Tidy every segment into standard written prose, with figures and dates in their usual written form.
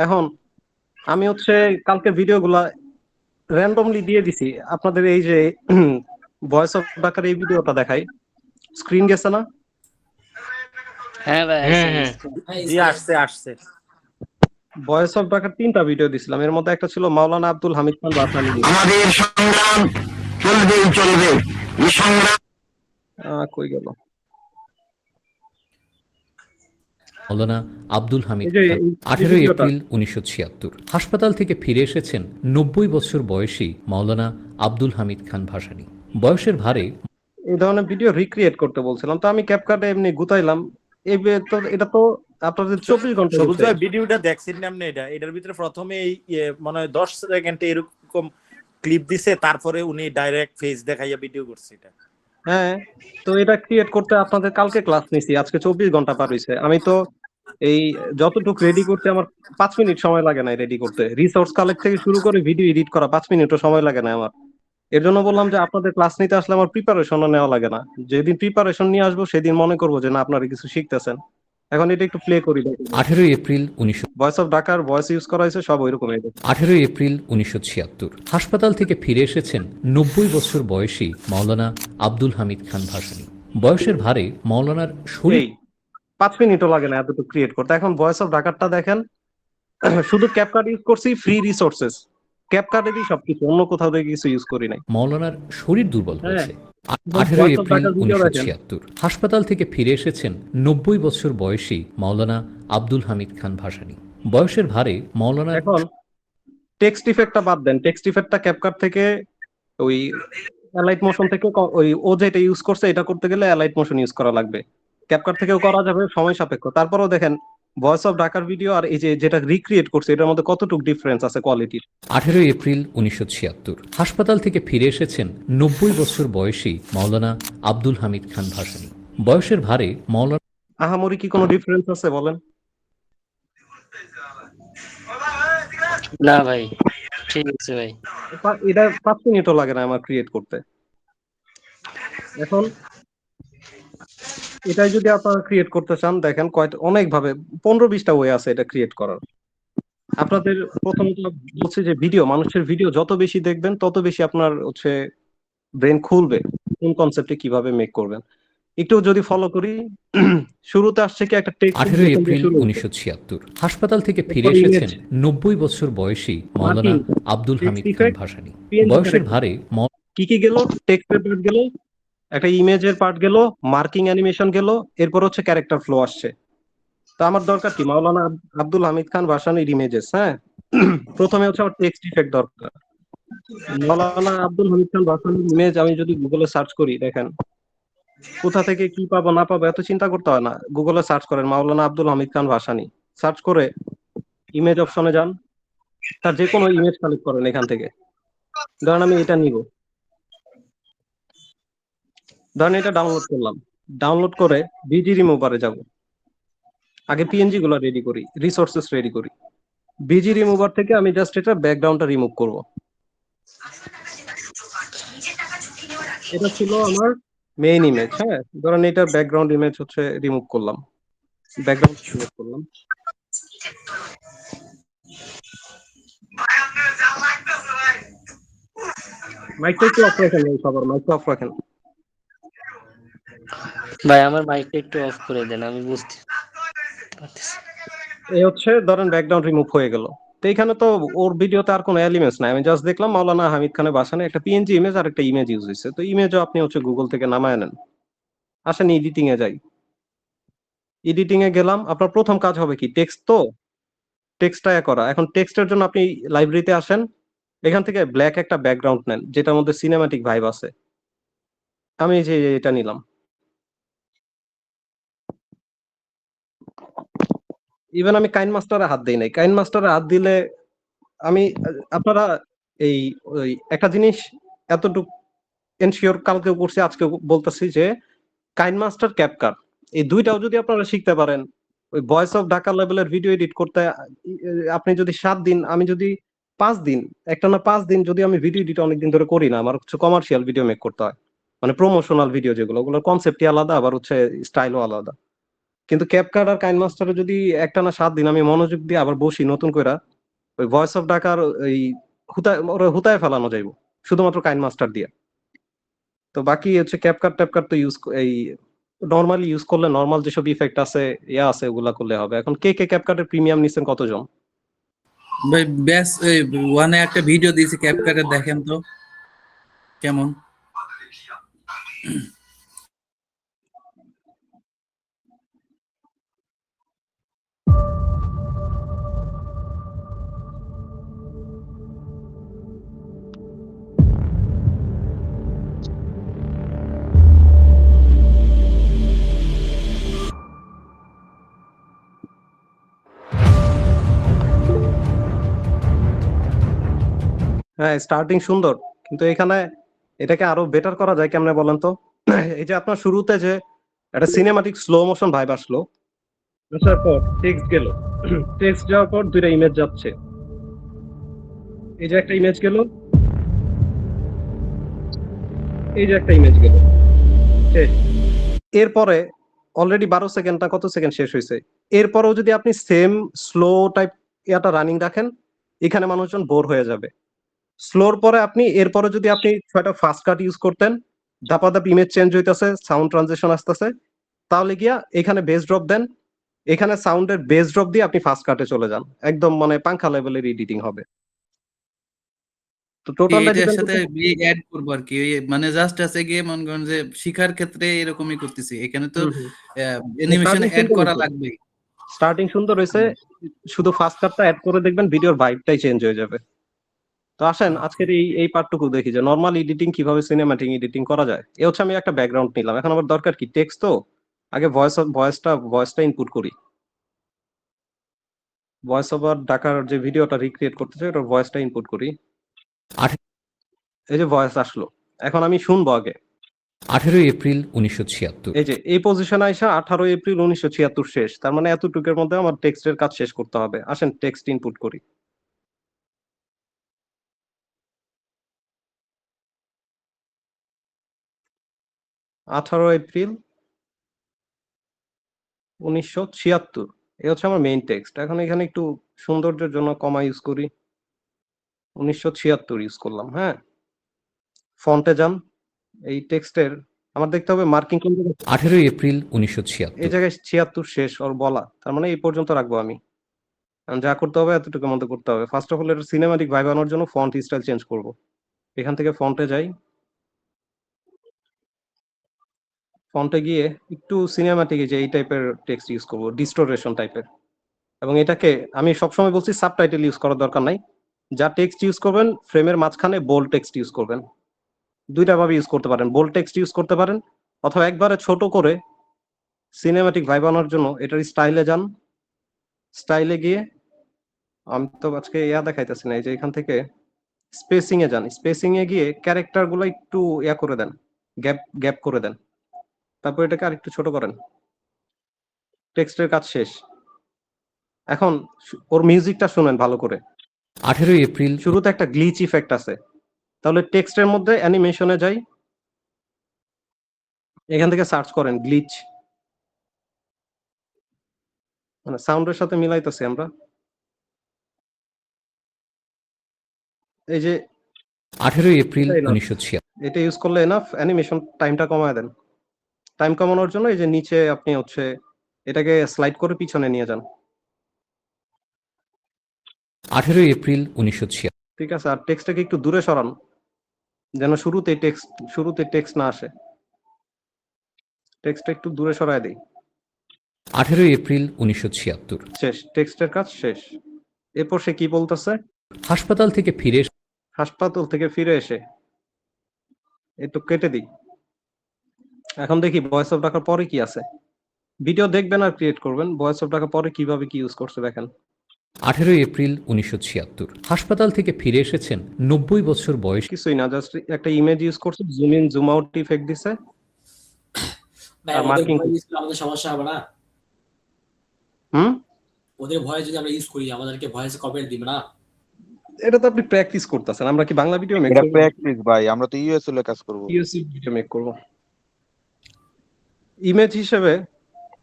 এখন আমি কালকে ভিডিওগুলা র্যান্ডমলি দিয়ে দিছি আপনাদের। এই যে ভয়েস অফ ঢাকার এই ভিডিওটা দেখাই, স্ক্রিন গেছে না? হ্যাঁ ভাই, হ্যাঁ হ্যাঁ জি, আসছে আসছে। ভয়েস অফ ঢাকার 3টা ভিডিও দিছিলাম, এর মধ্যে একটা ছিল মাওলানা আব্দুল হামিদ খান ভাসানী নিয়ে। আমাদের সংগ্রাম চলবেই চলবে। এই সংগ্রাম কই গেল? মাওলানা আব্দুল হামিদ এই যে খান এই 18 ভিডিওটা, এপ্রিল 1976 হাসপাতাল থেকে ফিরে এসেছেন 90 বছর বয়সী মাওলানা আব্দুল হামিদ খান ভাসানী। বয়সের ভারে এই ধরনের ভিডিও রিক্রিয়েট করতে বলছিলাম, তো আমি ক্যাপকাটে এমনি গুতাইলাম। তো এটা তো আপনাদের 24 ঘন্টা সবুজ হচ্ছে। ভাই ভিডিওটা দেখছেন না আপনি? এটার ভিতরে প্রথমে এই মানে 10 সেকেন্ডে এরকম ক্লিপ দিছে, তারপরে উনি ডাইরেক্ট ফেস দেখাইয়া ভিডিও করছে এটা। হ্যাঁ, তো এটা ক্রিয়েট করতে আপনাদের কালকে ক্লাস নিছি, আজকে 24 ঘন্টা পার হইছে। আমি তো এই যতটুকু রেডি করতে আমার 5 মিনিট সময় লাগে না রেডি করতে। রিসোর্স কালেক্ট থেকে শুরু করে ভিডিও এডিট করা 5 মিনিটও সময় লাগে না আমার। এর জন্য বললাম যে আপনাদের ক্লাস নিতে আসলে আমার প্রিপারেশনও নেওয়া লাগে না। যেদিন প্রিপারেশন নিয়ে আসবো সেদিন মনে করবো যে না আপনারা কিছু শিখতেছেন। এখন এটা একটু প্লে করি। 18 এপ্রিল 19 ভয়েস অফ ঢাকার ভয়েস ইউজ করা হয়েছে সব ওইরকমই। 18 এপ্রিল 1976 হাসপাতাল থেকে ফিরে এসেছেন 90 বছর বয়সী মাওলানা আব্দুল হামিদ খান ভাসানী। বয়সের ভারে মাওলানার শরীর এই 5 মিনিটও লাগে না এতটুকু ক্রিয়েট করতে। এখন ভয়েস অফ ঢাকারটা দেখেন, শুধু ক্যাপকাট ইউজ করছি, ফ্রি রিসোর্সেস ক্যাপকাটেরই সবকিছু, অন্য কোথাও থেকে কিছু ইউজ করি নাই। মাওলানার শরীর দুর্বল হ্যাঁ, হয়েছে। 18 ভয়েস অফ এপ্রিল ঢাকার ভিডিও দেখেন। 1976 হাসপাতাল থেকে ফিরে এসেছেন 90 বছর বয়সী মাওলানা আব্দুল হামিদ খান ভাসানী। বয়সের ভারে মাওলানার এখন টেক্সট ইফেক্টটা বাদ দেন, টেক্সট ইফেক্টটা ক্যাপকাট থেকে ওই অ্যালাইট মোশন থেকে ওই ও যেটা ইউজ করছে এটা করতে গেলে অ্যালাইট মোশন ইউজ করা লাগবে। ক্যাপকাট থেকেও করা যাবে, সময় সাপেক্ষ। তারপরেও দেখেন ভয়েস অফ ঢাকার ভিডিও আর এই যে যেটা রিক্রিয়েট করছে এটার মধ্যে কতটুকু ডিফারেন্স আছে কোয়ালিটির। 18 এপ্রিল 1976 হাসপাতাল থেকে ফিরে এসেছেন 90 বছর বয়সী মাওলানা আব্দুল হামিদ খান ভাসানী। বয়সের ভারে মাওলানা আহামরি কি কোনো ডিফারেন্স আছে বলেন? না ভাই, ঠিক আছে ভাই। এটা 5 মিনিটও লাগে না আমার ক্রিয়েট করতে। এখন এটাই যদি আপনারা ক্রিয়েট করতে চান, দেখেন অনেক ভাবে 15-20টা ওয়ে আছে এটা ক্রিয়েট করার। আপনাদের প্রথমত বলছে যে মানুষের ভিডিও যত বেশি দেখবেন তত বেশি আপনার ব্রেন খুলবে কোন কনসেপ্টে কিভাবে মেক করবেন। একটু যদি ফলো করি, শুরুতে আসছে কি একটা টেক্সট 18 এপ্রিল 1976 হাসপাতাল থেকে ফিরে এসেছেন 90 বছর বয়সী মাওলানা আব্দুল হামিদ খান ভাসানী। বয়সের ভারে কি কি গেল, টেক্সটের পার্ট গেল, একটা ইমেজের পার্ট গেল, মার্কিং অ্যানিমেশন গেল, এরপর ক্যারেক্টার ফ্লো আসছে। তো আমার দরকার কি মাওলানা আব্দুল হামিদ খান ভাসানীর ইমেজেস। হ্যাঁ, প্রথমে আমার টেক্সট ইফেক্ট দরকার। মাওলানা আব্দুল হামিদ খান ভাসানীর ইমেজ আমি যদি গুগলে সার্চ করি, দেখেন কোথা থেকে কি পাবো না পাবো এত চিন্তা করতে হয় না। গুগলে সার্চ করেন মাওলানা আব্দুল হামিদ খান ভাসানী, সার্চ করে ইমেজ অপশনে যান, তার যে কোনো ইমেজ কালেক্ট করেন এখান থেকে। ধরেন আমি এটা নিব, ধরেন এটা ডাউনলোড করলাম। ডাউনলোড করে বিজি রিমুভারে যাব। আগে পিএনজি গুলো রেডি করি, রিসোর্সেস রেডি করি। বিজি রিমুভার থেকে আমি জাস্ট এটা ব্যাকগ্রাউন্ডটা রিমুভ করব। এটা ছিল আমার মেইন ইমেজ। হ্যাঁ, ধরেন এটা ব্যাকগ্রাউন্ড ইমেজ রিমুভ করলাম, ব্যাকগ্রাউন্ড সিলেক্ট করলাম। মাইকটা একটু অফ রাখেন ভাই, সবার মাইকটা অফ রাখেন। ভাই আমার মাইকটা একটু অফ করে দেন, আমি বুঝতে পারতেছি। এই ধরেন ব্যাকগ্রাউন্ড রিমুভ হয়ে গেল। তো এখানে তো ওর ভিডিওতে আর কোনো এলিমেন্টস নাই, আমি জাস্ট দেখলাম মাওলানা হামিদ খানের বাসানে একটা পিএনজি ইমেজ আর একটা ইমেজ ইউজ হয়েছে। তো ইমেজও আপনি গুগল থেকে নামায় নেন। আসেন এডিটিং এ যাই। এডিটিং এ গেলাম, আপনার প্রথম কাজ হবে কি টেক্সট, তো টেক্সটটা করা। এখন টেক্সটের জন্য আপনি লাইব্রেরিতে আসেন, এখান থেকে ব্ল্যাক একটা ব্যাকগ্রাউন্ড নেন যেটার মধ্যে সিনেম্যাটিক ভাইব আছে। আমি যে এটা নিলাম। ইভেন আমি কাইন মাস্টারে হাত দেই নাই। কাইন মাস্টারে হাত দিলে আমি আপনারা এই ওই একটা জিনিস এতটুকু এনশিওর কালকেও করছি আজকে বলতেছি যে কাইন মাস্টার ক্যাপকাট এই দুইটাও যদি আপনারা শিখতে পারেন, ওই ভয়েস অফ ঢাকা লেভেলের ভিডিও এডিট করতে আপনি যদি 7 দিন, আমি যদি 5 দিন, একটা না 5 দিন যদি আমি ভিডিও এডিট অনেকদিন ধরে করি না, আমার কমার্শিয়াল ভিডিও মেক করতে হয়, মানে প্রমোশনাল ভিডিও যেগুলো, ওগুলোর কনসেপ্টই আলাদা, আবার স্টাইলও আলাদা। কিন্তু ক্যাপকাট আর কাইনমাস্টারে যদি একটানা 7 দিন আমি মনোযোগ দিয়ে আবার বসি নতুন কইরা, ওই ভয়েস অফ ঢাকার এই হুতায় ফেলানো যাইব শুধুমাত্র কাইনমাস্টার দিয়া। তো বাকি হচ্ছে ক্যাপকাট ট্যাপকাট তো এই নরমালি ইউজ করলে নরমাল যেসব ইফেক্ট আছে আছে ওগুলা করলে হবে। এখন কে কে ক্যাপকাটের প্রিমিয়াম নিচ্ছেন কতজন? ভাই ব্যাস ওয়ানে একটা ভিডিও দিয়েছি ক্যাপকাটে, দেখেন তো কেমন। হ্যাঁ, স্টার্টিং সুন্দর, কিন্তু এখানে এটাকে আরো বেটার করা যায় কেমনে বলেন তো? এই যে আপনার শুরুতে যে একটা সিনেমাটিক স্লো মোশন ভাইব আসলো, আসার পর টেক্সট গেল, টেক্সট যাওয়ার পর দুইটা ইমেজ যাচ্ছে, এই যে একটা ইমেজ গেল, এই যে একটা ইমেজ গেল, শেষ। এরপরে অলরেডি 12 সেকেন্ড না কত সেকেন্ড শেষ হয়েছে। এরপরেও যদি আপনি সেম স্লো টাইপ ইয়াটা রানিং রাখেন, এখানে মানুষজন বোর হয়ে যাবে। স্লোর পরে এরপরে যদি আপনি 6টা ফাস্ট কাট ইউজ করতেন, ধাপাধাপ ইমেজ চেঞ্জ হইতাছে, সাউন্ড ট্রানজিশন আসতেছে, তাহলে গিয়া এখানে বেস ড্রপ দেন, এখানে সাউন্ডের বেস ড্রপ দিয়ে আপনি ফাস্ট কাটে চলে যান, একদম মানে পাংখা লেভেলের এডিটিং হবে। তো টোটালটা এটার ডিপেন্ড সাথে অ্যাড করবো আর কি, মানে জাস্ট আছে গিয়ে মনে করেন যে শিখার ক্ষেত্রে এরকমই করতেছি, এখানে তো অ্যানিমেশন অ্যাড করা লাগবে। স্টার্টিং সুন্দর হয়েছে, শুধু ফাস্ট কাটটা অ্যাড করে দেখবেন ভিডিওর ভাইবটাই চেঞ্জ হয়ে যাবে। তো আসেন আজকের এই পার্টটুকু দেখি যে নরমাল এডিটিং কিভাবে সিনেম্যাটিক এডিটিং করা যায়। এ হচ্ছে আমি একটা ব্যাকগ্রাউন্ড নিলাম, এখন আমার দরকার কি টেক্সট, তো আগে ভয়েসটা ইনপুট করি। ভয়েস ওভার ঢাকার যে ভিডিওটা রিক্রিয়েট করতে চাই ওটার ভয়েসটা ইনপুট করি। এই যে ভয়েস আসলো, এখন আমি শুনবো আগে। 18 এপ্রিল 1976। এই যে এই পজিশনে আইসা 18 এপ্রিল 1976 শেষ, তার মানে এতটুকুর মধ্যে আমার টেক্সটের কাজ শেষ করতে হবে। আসেন টেক্সট ইনপুট করি। আঠারো এপ্রিল 1976, এই হচ্ছে আমার মেইন টেক্সট। এখন এখানে একটু সৌন্দর্যের জন্য কমা ইউজ করি, 1976 ইউজ করলাম। হ্যাঁ, ফন্টে যান, এই টেক্সটের আমার দেখতে হবে মার্কিং কোন জায়গায়। 18 এপ্রিল এই 1976। জায়গায় 76 শেষ ওর বলা, তার মানে এই পর্যন্ত রাখবো আমি। যা করতে হবে এতটুকুর মধ্যে করতে হবে। ফার্স্ট অফ অল এটা সিনেমাটিক ভাইব আনার জন্য ফন্ট স্টাইল চেঞ্জ করব। এখান থেকে ফন্টে যাই, ফন্টে গিয়ে একটু সিনেমাটিক যে এই টাইপের টেক্সট ইউজ করব, ডিস্টোরেশন টাইপের। এবং এটাকে আমি সবসময় বলছি সাবটাইটেল ইউজ করার দরকার নাই। যা টেক্সট ইউজ করবেন ফ্রেমের মাঝখানে বোল্ড টেক্সট ইউজ করবেন। দুইটা ভাবে ইউজ করতে পারেন, বোল্ড টেক্সট ইউজ করতে পারেন, অথবা একবারে ছোট করে সিনেমাটিক ভাইব আনার জন্য এটার স্টাইলে যান। স্টাইলে গিয়ে আমি তো আজকে দেখাইতেছি না, এই যে এখান থেকে স্পেসিং এ যান, স্পেসিং এ গিয়ে ক্যারেক্টার গুলো একটু করে দেন, গ্যাপ গ্যাপ করে দেন, তারপর এটাকে আরেকটু ছোট করেন। টেক্সটের কাজ শেষ। এখন ওর মিউজিকটা শুনেন ভালো করে। 18 এপ্রিল শুরুতে একটা গ্লিচ ইফেক্ট আছে, তাহলে টেক্সটের মধ্যে অ্যানিমেশনে যাই, এখান থেকে সার্চ করেন গ্লিচ, মানে সাউন্ডের সাথে মিলাইতেছি আমরা। এই যে 18 এপ্রিল 1976। এটা ইউজ করলে এনাফ, অ্যানিমেশন টাইমটা কমায় দেন। টাইম কমানোর জন্য এই যে নিচে আপনি হচ্ছে এটাকে স্লাইড করে পিছনে নিয়ে যান। 18 এপ্রিল 1976। ঠিক আছে, আর টেক্সটটাকে একটু দূরে সরান, যেন শুরুতে টেক্সট না আসে। টেক্সটটা একটু দূরে সরায় দেই। 18 এপ্রিল 1976। শেষ, টেক্সটের কাজ শেষ। এরপর সে কি বলতেছে? হাসপাতাল থেকে ফিরে হাসপাতাল থেকে ফিরে এসে একটু কেটে দিই। এখন দেখি ভয়েস অফ ঢাকার পরে কি আছে। ভিডিও দেখবেন আর ক্রিয়েট করবেন, ভয়েস অফ ঢাকার পরে কিভাবে কি ইউজ করছে দেখেন। 18 এপ্রিল 1976। হাসপাতাল থেকে ফিরে এসেছেন 90 বছর বয়সী। কিছুই না, জাস্ট একটা ইমেজ ইউজ করছে, zoom in zoom out effect দিছে। ভাই আর ওদের মার্কিং ভয় ইউজ করলে আমাদের সমস্যা হবে না? ওদের ভয় যদি আমরা ইউজ করি আমাদেরকে ভয়েসে কপিরাইট দিবে না? এটা তো আপনি প্র্যাকটিস করতেছেন, আমরা কি বাংলা ভিডিও মেক এটা করব? প্র্যাকটিস ভাই, আমরা তো ইউএসএল এ কাজ করব। ইউএসএ ভিডিও মেক করব। ইমেজ হিসেবে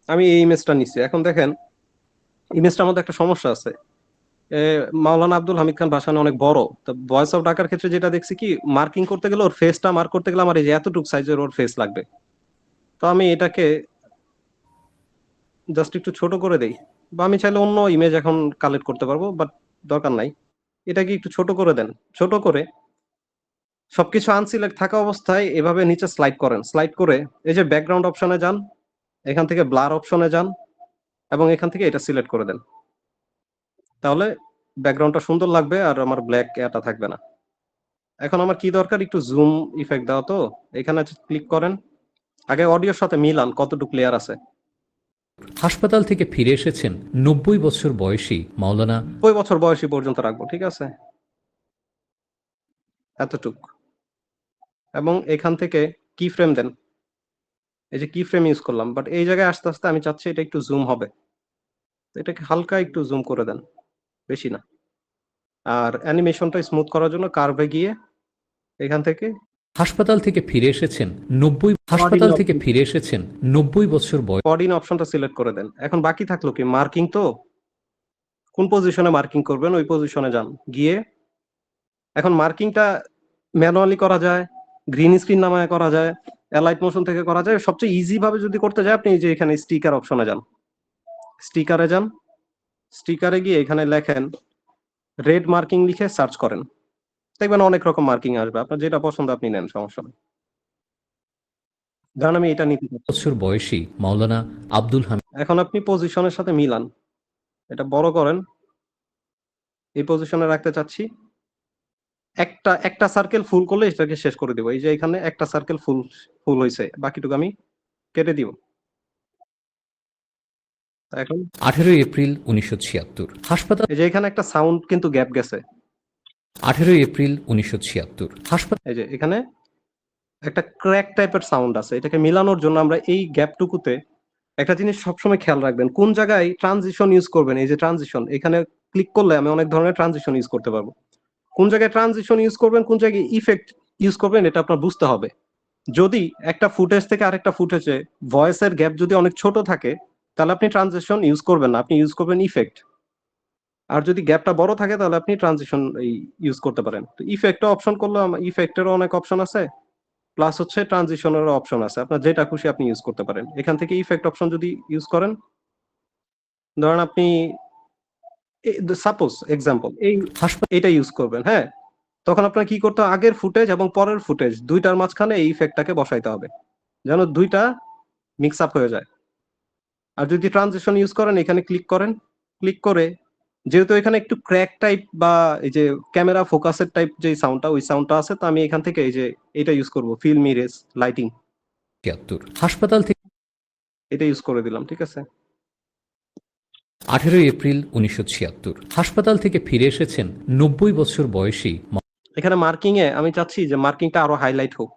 আমি এই ইমেজটা নিচ্ছি। এখন দেখেন ইমেজটার মধ্যে একটা সমস্যা আছে। মাওলানা আব্দুল হামিদ খান ভাসানী অনেক বড়, তো ভয়েস অফ ঢাকার ক্ষেত্রে যেটা দেখছি কি, মার্কিং করতে গেলে ওর ফেসটা মার্ক করতে গেলে আমার এই যে এতটুকু সাইজের ওর ফেস লাগবে। তো আমি এটাকে জাস্ট একটু ছোট করে দেই, বা আমি চাইলে অন্য ইমেজ এখন কালেক্ট করতে পারবো, বাট দরকার নাই। এটাকে একটু ছোট করে দেন। ছোট করে সবকিছু আনসিলেক্ট থাকা অবস্থায় এভাবে নিচে স্লাইড করেন। স্লাইড করে এই যে ব্যাকগ্রাউন্ড অপশনে যান, এখান থেকে ব্লার অপশনে যান এবং এখান থেকে এটা সিলেক্ট করে দেন। তাহলে ব্যাকগ্রাউন্ডটা সুন্দর লাগবে আর আমার ব্ল্যাক এটা থাকবে না। এখন আমার কি দরকার, একটু জুম ইফেক্ট দাও। তো এখানে ক্লিক করেন, আগে অডিওর সাথে মিলান কতটুকু লেয়ার আছে। হাসপাতাল থেকে ফিরে এসেছেন ৯০ বছর বয়সী মাওলানা 90 বছর বয়সী পর্যন্ত রাখবো, ঠিক আছে, এতটুক। এবং এখান থেকে কি ফ্রেম দেন, এই যে কি ফ্রেম ইউজ করলাম, বাট এই জায়গায় আস্তে আস্তে আমি চাচ্ছি এটা একটু জুম হবে। এটাকে হালকা একটু জুম করে দেন, বেশি না। আর অ্যানিমেশনটা স্মুথ করার জন্য কার্ভে গিয়ে এখান থেকে হাসপাতাল থেকে ফিরে এসেছেন ৯০ বছর বয়স কোঅর্ডিনেট অপশনটা সিলেক্ট করে দেন। এখন বাকি থাকলো কি, মার্কিং। তো কোন পজিশনে মার্কিং করবেন ওই পজিশনে যান, গিয়ে এখন মার্কিংটা ম্যানুয়ালি করা যায়, গ্রিন স্ক্রিন নামায় করা যায়, অ্যালাইট মোশন থেকে করা যায়। সবচেয়ে ইজি ভাবে যদি করতে যায়, আপনি এই যে এখানে স্টিকার অপশনে যান, স্টিকারে যান, স্টিকারে গিয়ে এখানে লেখেন রেড মার্কিং, লিখে সার্চ করেন, দেখবেন অনেক রকম মার্কিং আসবে। আপনার যেটা পছন্দ আপনি নেন, সমস্যা নেই। ধরেন আমি এটা নিতে চাচ্ছি। বছর বয়সী মাওলানা আব্দুল হামিদ এখন আপনি পজিশনের সাথে মিলান, এটা বড় করেন, এই পজিশনে রাখতে চাচ্ছি। একটা একটা সার্কেল ফুল করলে এটাকে শেষ করে দিব। এই যে এখানে একটা সার্কেল ফুল ফুল হয়েছে, বাকিটুকু আমি কেটে দিব। এখন ১৮ এপ্রিল ১৯৭৬ হাসপাতাল এই যে এখানে একটা সাউন্ড কিন্তু গ্যাপ গেছে। ১৮ এপ্রিল ১৯৭৬ হাসপাতাল এই যে এখানে একটা ক্র্যাক টাইপের সাউন্ড আছে, এটাকে মিলানোর জন্য আমরা এই গ্যাপটুকুতে একটা জিনিস সবসময় খেয়াল রাখবেন, কোন জায়গায় ট্রানজিশন ইউজ করবেন। এই যে ট্রানজিশন, এখানে ক্লিক করলে আমি অনেক ধরনের ট্রানজিশন ইউজ করতে পারবো। কোন জায়গায় ট্রানজিশন ইউজ করবেন, কোন জায়গায় ইফেক্ট ইউজ করবেন, এটা আপনার বুঝতে হবে। যদি একটা ফুটেজ থেকে আরেকটা ফুটেজে ভয়েসের গ্যাপ যদি অনেক ছোট থাকে, তাহলে আপনি ট্রানজিশন ইউজ করবেন না, আপনি ইউজ করবেন ইফেক্ট। আর যদি গ্যাপটা বড় থাকে তাহলে আপনি ট্রানজিশন ইউজ করতে পারেন। তো ইফেক্ট অপশন করলে ইফেক্টেরও অনেক অপশন আছে, প্লাস হচ্ছে ট্রানজিশনেরও অপশন আছে। আপনার যেটা খুশি আপনি ইউজ করতে পারেন। এখান থেকে ইফেক্ট অপশন যদি ইউজ করেন, ধরেন আপনি সাপোজ এক্সাম্পল এইটা ইউজ করবেন, হ্যাঁ, তখন আপনার কি করতে হবে, আগের ফুটেজ এবং পরের ফুটেজ দুইটার মাঝখানে এই ইফেক্টটাকে বসাইতে হবে, যেন দুইটা মিক্স আপ হয়ে যায়। আর যদি ট্রানজিশন ইউজ করেন, এখানে ক্লিক করেন, ক্লিক করে যেহেতু এখানে একটু ক্র্যাক টাইপ বা এই যে ক্যামেরা ফোকাসের টাইপ যে সাউন্ডটা, ওই সাউন্ডটা আছে, তো আমি এখান থেকে এই যে এটা ইউজ করব, ফিল্ম ইরেজ লাইটিং, হাসপাতাল থেকে এটা ইউজ করে দিলাম, ঠিক আছে। ১৮ এপ্রিল ১৯৭৬ হাসপাতাল থেকে ফিরে এসেছেন ৯০ বছর বয়সী এখানে মার্কিং এ আমি চাচ্ছি যে মার্কিংটা আরো হাইলাইট হোক,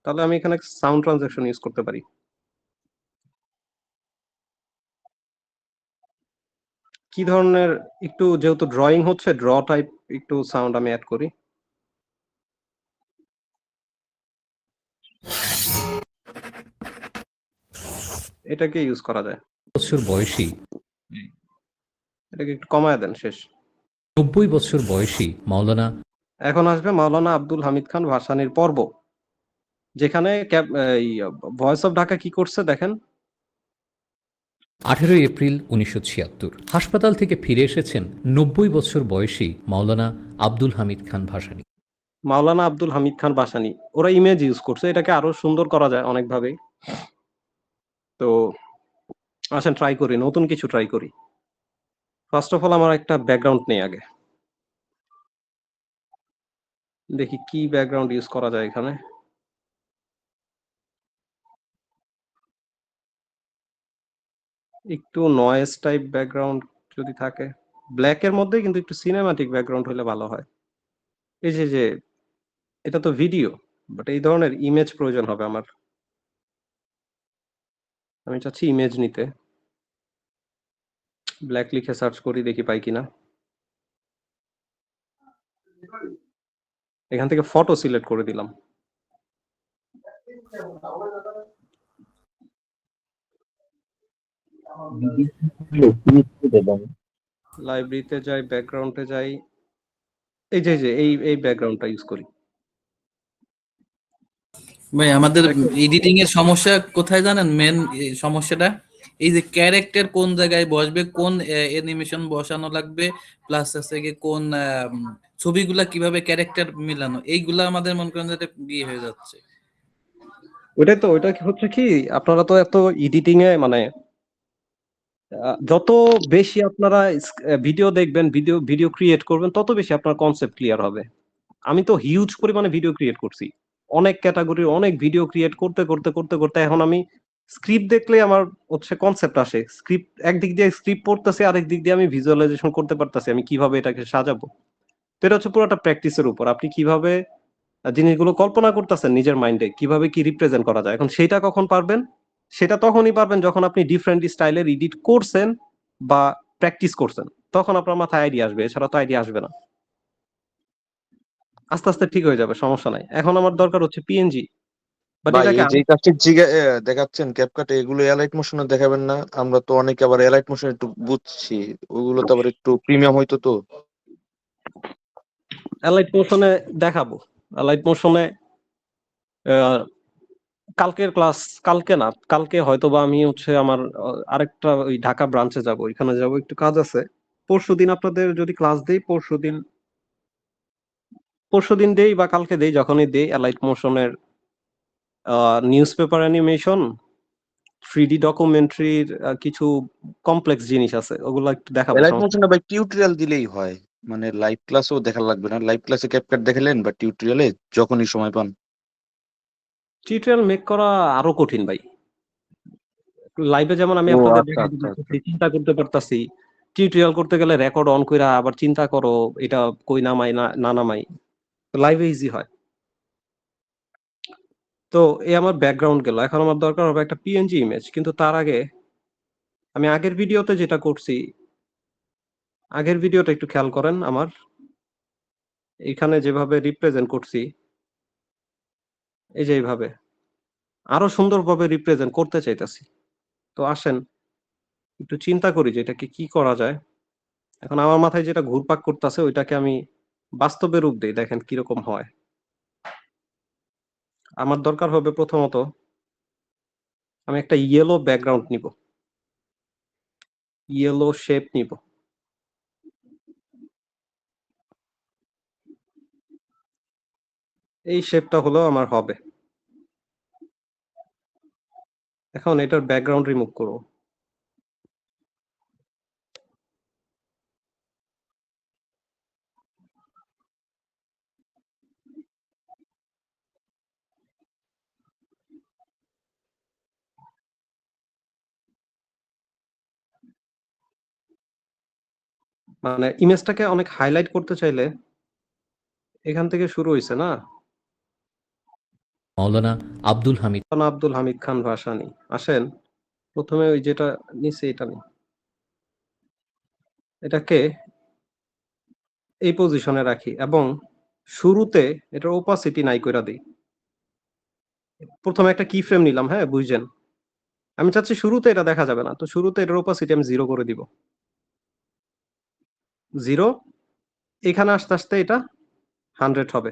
তাহলে আমি এখানে সাউন্ড ট্রানজাকশন ইউজ করতে পারি। কি ধরনের, একটু যেহেতু ড্রয়িং হচ্ছে, ড্র টাইপ একটু সাউন্ড আমি অ্যাড করি। এটাকে ইউজ করা যায়, বছর বয়সী এটাকে একটু কমায় দেন, শেষ। ৯০ বছর বয়সী মাওলানা এখন আসবে মাওলানা আব্দুল হামিদ খান ভাসানীর পর্ব, যেখানে ভয়েস অফ ঢাকা কি করছে দেখেন। ১৮ এপ্রিল ১৯৭৬ হাসপাতাল থেকে ফিরে এসেছেন ৯০ বছর বয়সী মাওলানা আব্দুল হামিদ খান ভাসানী মাওলানা আব্দুল হামিদ খান ভাসানী, ওরা ইমেজ ইউজ করছে, এটাকে আরো সুন্দর করা যায় অনেকভাবে। তো আসেন ট্রাই করি, নতুন কিছু ট্রাই করি। ফার্স্ট অফ অল আমার একটা ব্যাকগ্রাউন্ড নেই, আগে দেখি কি ব্যাকগ্রাউন্ড ইউজ করা যায় এখানে। একটু নয়েজ টাইপ ব্যাকগ্রাউন্ড যদি থাকে, ব্ল্যাক এর মধ্যে কিন্তু একটু সিনেমাটিক ব্যাকগ্রাউন্ড হলে ভালো হয়। এই যে এটা তো ভিডিও, বাট এই ধরনের ইমেজ প্রয়োজন হবে আমার। আমি চাচ্ছি ইমেজ নিতে, ব্ল্যাক লিখে সার্চ করি, দেখি পাই কিনা। এখান থেকে ফটো সিলেক্ট করে দিলাম। লাইব্রেরিতে যাই, ব্যাকগ্রাউন্ডে যাই, এই ব্যাকগ্রাউন্ডটা ইউজ করি। ভাই আমাদের দেখো, এডিটিং এর সমস্যা কোথায় জানেন? মেন সমস্যাটা এই যে ক্যারেক্টার কোন জায়গায় বসবে, কোন অ্যানিমেশন বসানো লাগবে, প্লাস আছে কি কোন ছবিগুলা কিভাবে ক্যারেক্টার মিলানো, এইগুলা আমাদের মনে করেন যে এটা বিয়ে হয়ে যাচ্ছে। ওইটা কি হচ্ছে কি, আপনারা তো এত এডিটিং এ মানে যত বেশি আপনারা ভিডিও দেখবেন, ভিডিও ক্রিয়েট করবেন, তত বেশি আপনার কনসেপ্ট ক্লিয়ার হবে। আমি তো হিউজ পরিমাণে ভিডিও ক্রিয়েট করছি, অনেক ক্যাটাগরির অনেক ভিডিও ক্রিয়েট করতে করতে করতে করতে এখন আমি স্ক্রিপ্ট দেখলে আমার হচ্ছে কনসেপ্ট আসে। স্ক্রিপ্ট একদিক দিয়ে স্ক্রিপ্ট পড়তেছি, আরেক দিক দিয়ে আমি ভিজুয়ালাইজেশন করতে পারতেছি আমি কিভাবে এটাকে সাজাবো। তো এটা হচ্ছে পুরোটা প্র্যাকটিসের উপর, আপনি কিভাবে জিনিসগুলো কল্পনা করতেছেন নিজের মাইন্ডে, কিভাবে কি রিপ্রেজেন্ট করা যায়। এখন সেটা কখন পারবেন? সেটা তখনই পারবেন যখন আপনি ডিফারেন্ট স্টাইলের এডিট করছেন বা প্র্যাকটিস করছেন, তখন আপনার মাথায় আইডিয়া আসবে, এছাড়া তো আইডিয়া আসবে না। আস্তে আস্তে ঠিক হয়ে যাবে, সমস্যা নাই। এখন আমার দরকার হচ্ছে পিএনজি, বাট ভাই এটাকে এই যে কাজটি দেখাচ্ছেন ক্যাপকাটে, এগুলো এলাইট মোশনে দেখাবেন না? আমরা তো অনেকে আবার এলাইট মোশন একটু বুঝছি, ওগুলো তো আবার একটু প্রিমিয়াম হইতো তো। অ্যালাইট মোশনে দেখাবো। অ্যালাইট মোশনে কালকের ক্লাস, কালকে না, কালকে হয়তোবা আমি হচ্ছে আমার আরেকটা ওই ঢাকা ব্রাঞ্চে যাব, ওইখানে যাব, একটু কাজ আছে। পরশুদিন আপনাদের যদি ক্লাস দেই, পরশুদিন দেই বা কালকে দেই, যখনই দেই, অ্যালাইট মোশনের নিউজ পেপার অ্যানিমেশন, 3D ডকুমেন্টারির কিছু কমপ্লেক্স জিনিস আছে, ওগুলো একটু দেখাবো, এলাইট সমস্যা মোশনে ভাই টিউটোরিয়াল দিলেই হয়, মানে লাইভ ক্লাসও দেখা লাগবে না। লাইভ ক্লাসে ক্যাপকাট দেখালেন বা টিউটোরিয়ালে যখনই সময় পান। টিউটোরিয়াল মেক করা আরো কঠিন ভাই। লাইভে যেমন আমি ও আপনাদের আচ্ছা দেখাইতে আচ্ছা আচ্ছা। পারতেছি, চিন্তা করতে পারতাছি, টিউটোরিয়াল করতে গেলে রেকর্ড অন কইরা আবার চিন্তা করো এটা কই নামাই না না নামাই। লাইভে ইজি হয়। তো এই আমার ব্যাকগ্রাউন্ড গেল, এখন আমার দরকার হবে একটা পিএনজি ইমেজ। কিন্তু তার আগে আমি আগের ভিডিওতে যেটা করছি, আগের ভিডিওটা একটু খেয়াল করেন। আমার এখানে যেভাবে রিপ্রেজেন্ট করছি, এই যে এইভাবে আরো সুন্দরভাবে রিপ্রেজেন্ট করতে চাইতেছি। তো আসেন একটু চিন্তা করি যে এটাকে কি করা যায়। এখন আমার মাথায় যেটা ঘুরপাক করতেছে ওইটাকে আমি বাস্তবে রূপ দেই, দেখেন কিরকম হয়। আমার দরকার হবে প্রথমত, আমি একটা ইয়েলো ব্যাকগ্রাউন্ড নিব, ইয়েলো শেপ নিব। এই শেপটা হলো আমার হবে। এখন এটার ব্যাকগ্রাউন্ড রিমুভ করব। মানে ইমেজটাকে অনেক হাইলাইট করতে চাইলে এখান থেকে শুরু হইছে না? মাওলানা আব্দুল হামিদ মাওলানা আব্দুল হামিদ খান ভাসানী। আসেন প্রথমে ওই যেটা নিচে এটা নিই, এটাকে এই পজিশনে রাখি এবং শুরুতে এটার ওপাসিটি নাই কইরা দিই। প্রথমে একটা কি ফ্রেম নিলাম, হ্যাঁ বুঝছেন। আমি চাচ্ছি শুরুতে এটা দেখা যাবে না, তো শুরুতে এটার ওপাসিটি আমি 0 করে দিব। 0, এখানে আস্তে আস্তে এটা 100 হবে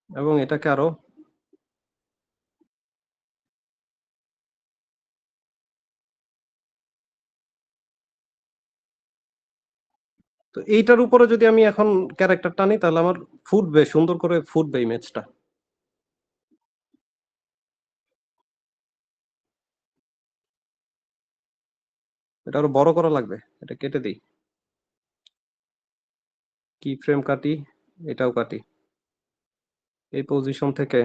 এবং এটাকে আরো তো এইটার উপরে যদি আমি এখন ক্যারেক্টার টানি তাহলে আমার ফুটবে, সুন্দর করে ফুটবে ইমেজটা। এটা আরো বড় করা লাগবে, এটা কেটে দিই, কি ফ্রেম কাটি, এটাও কাটি, এই পজিশন থেকে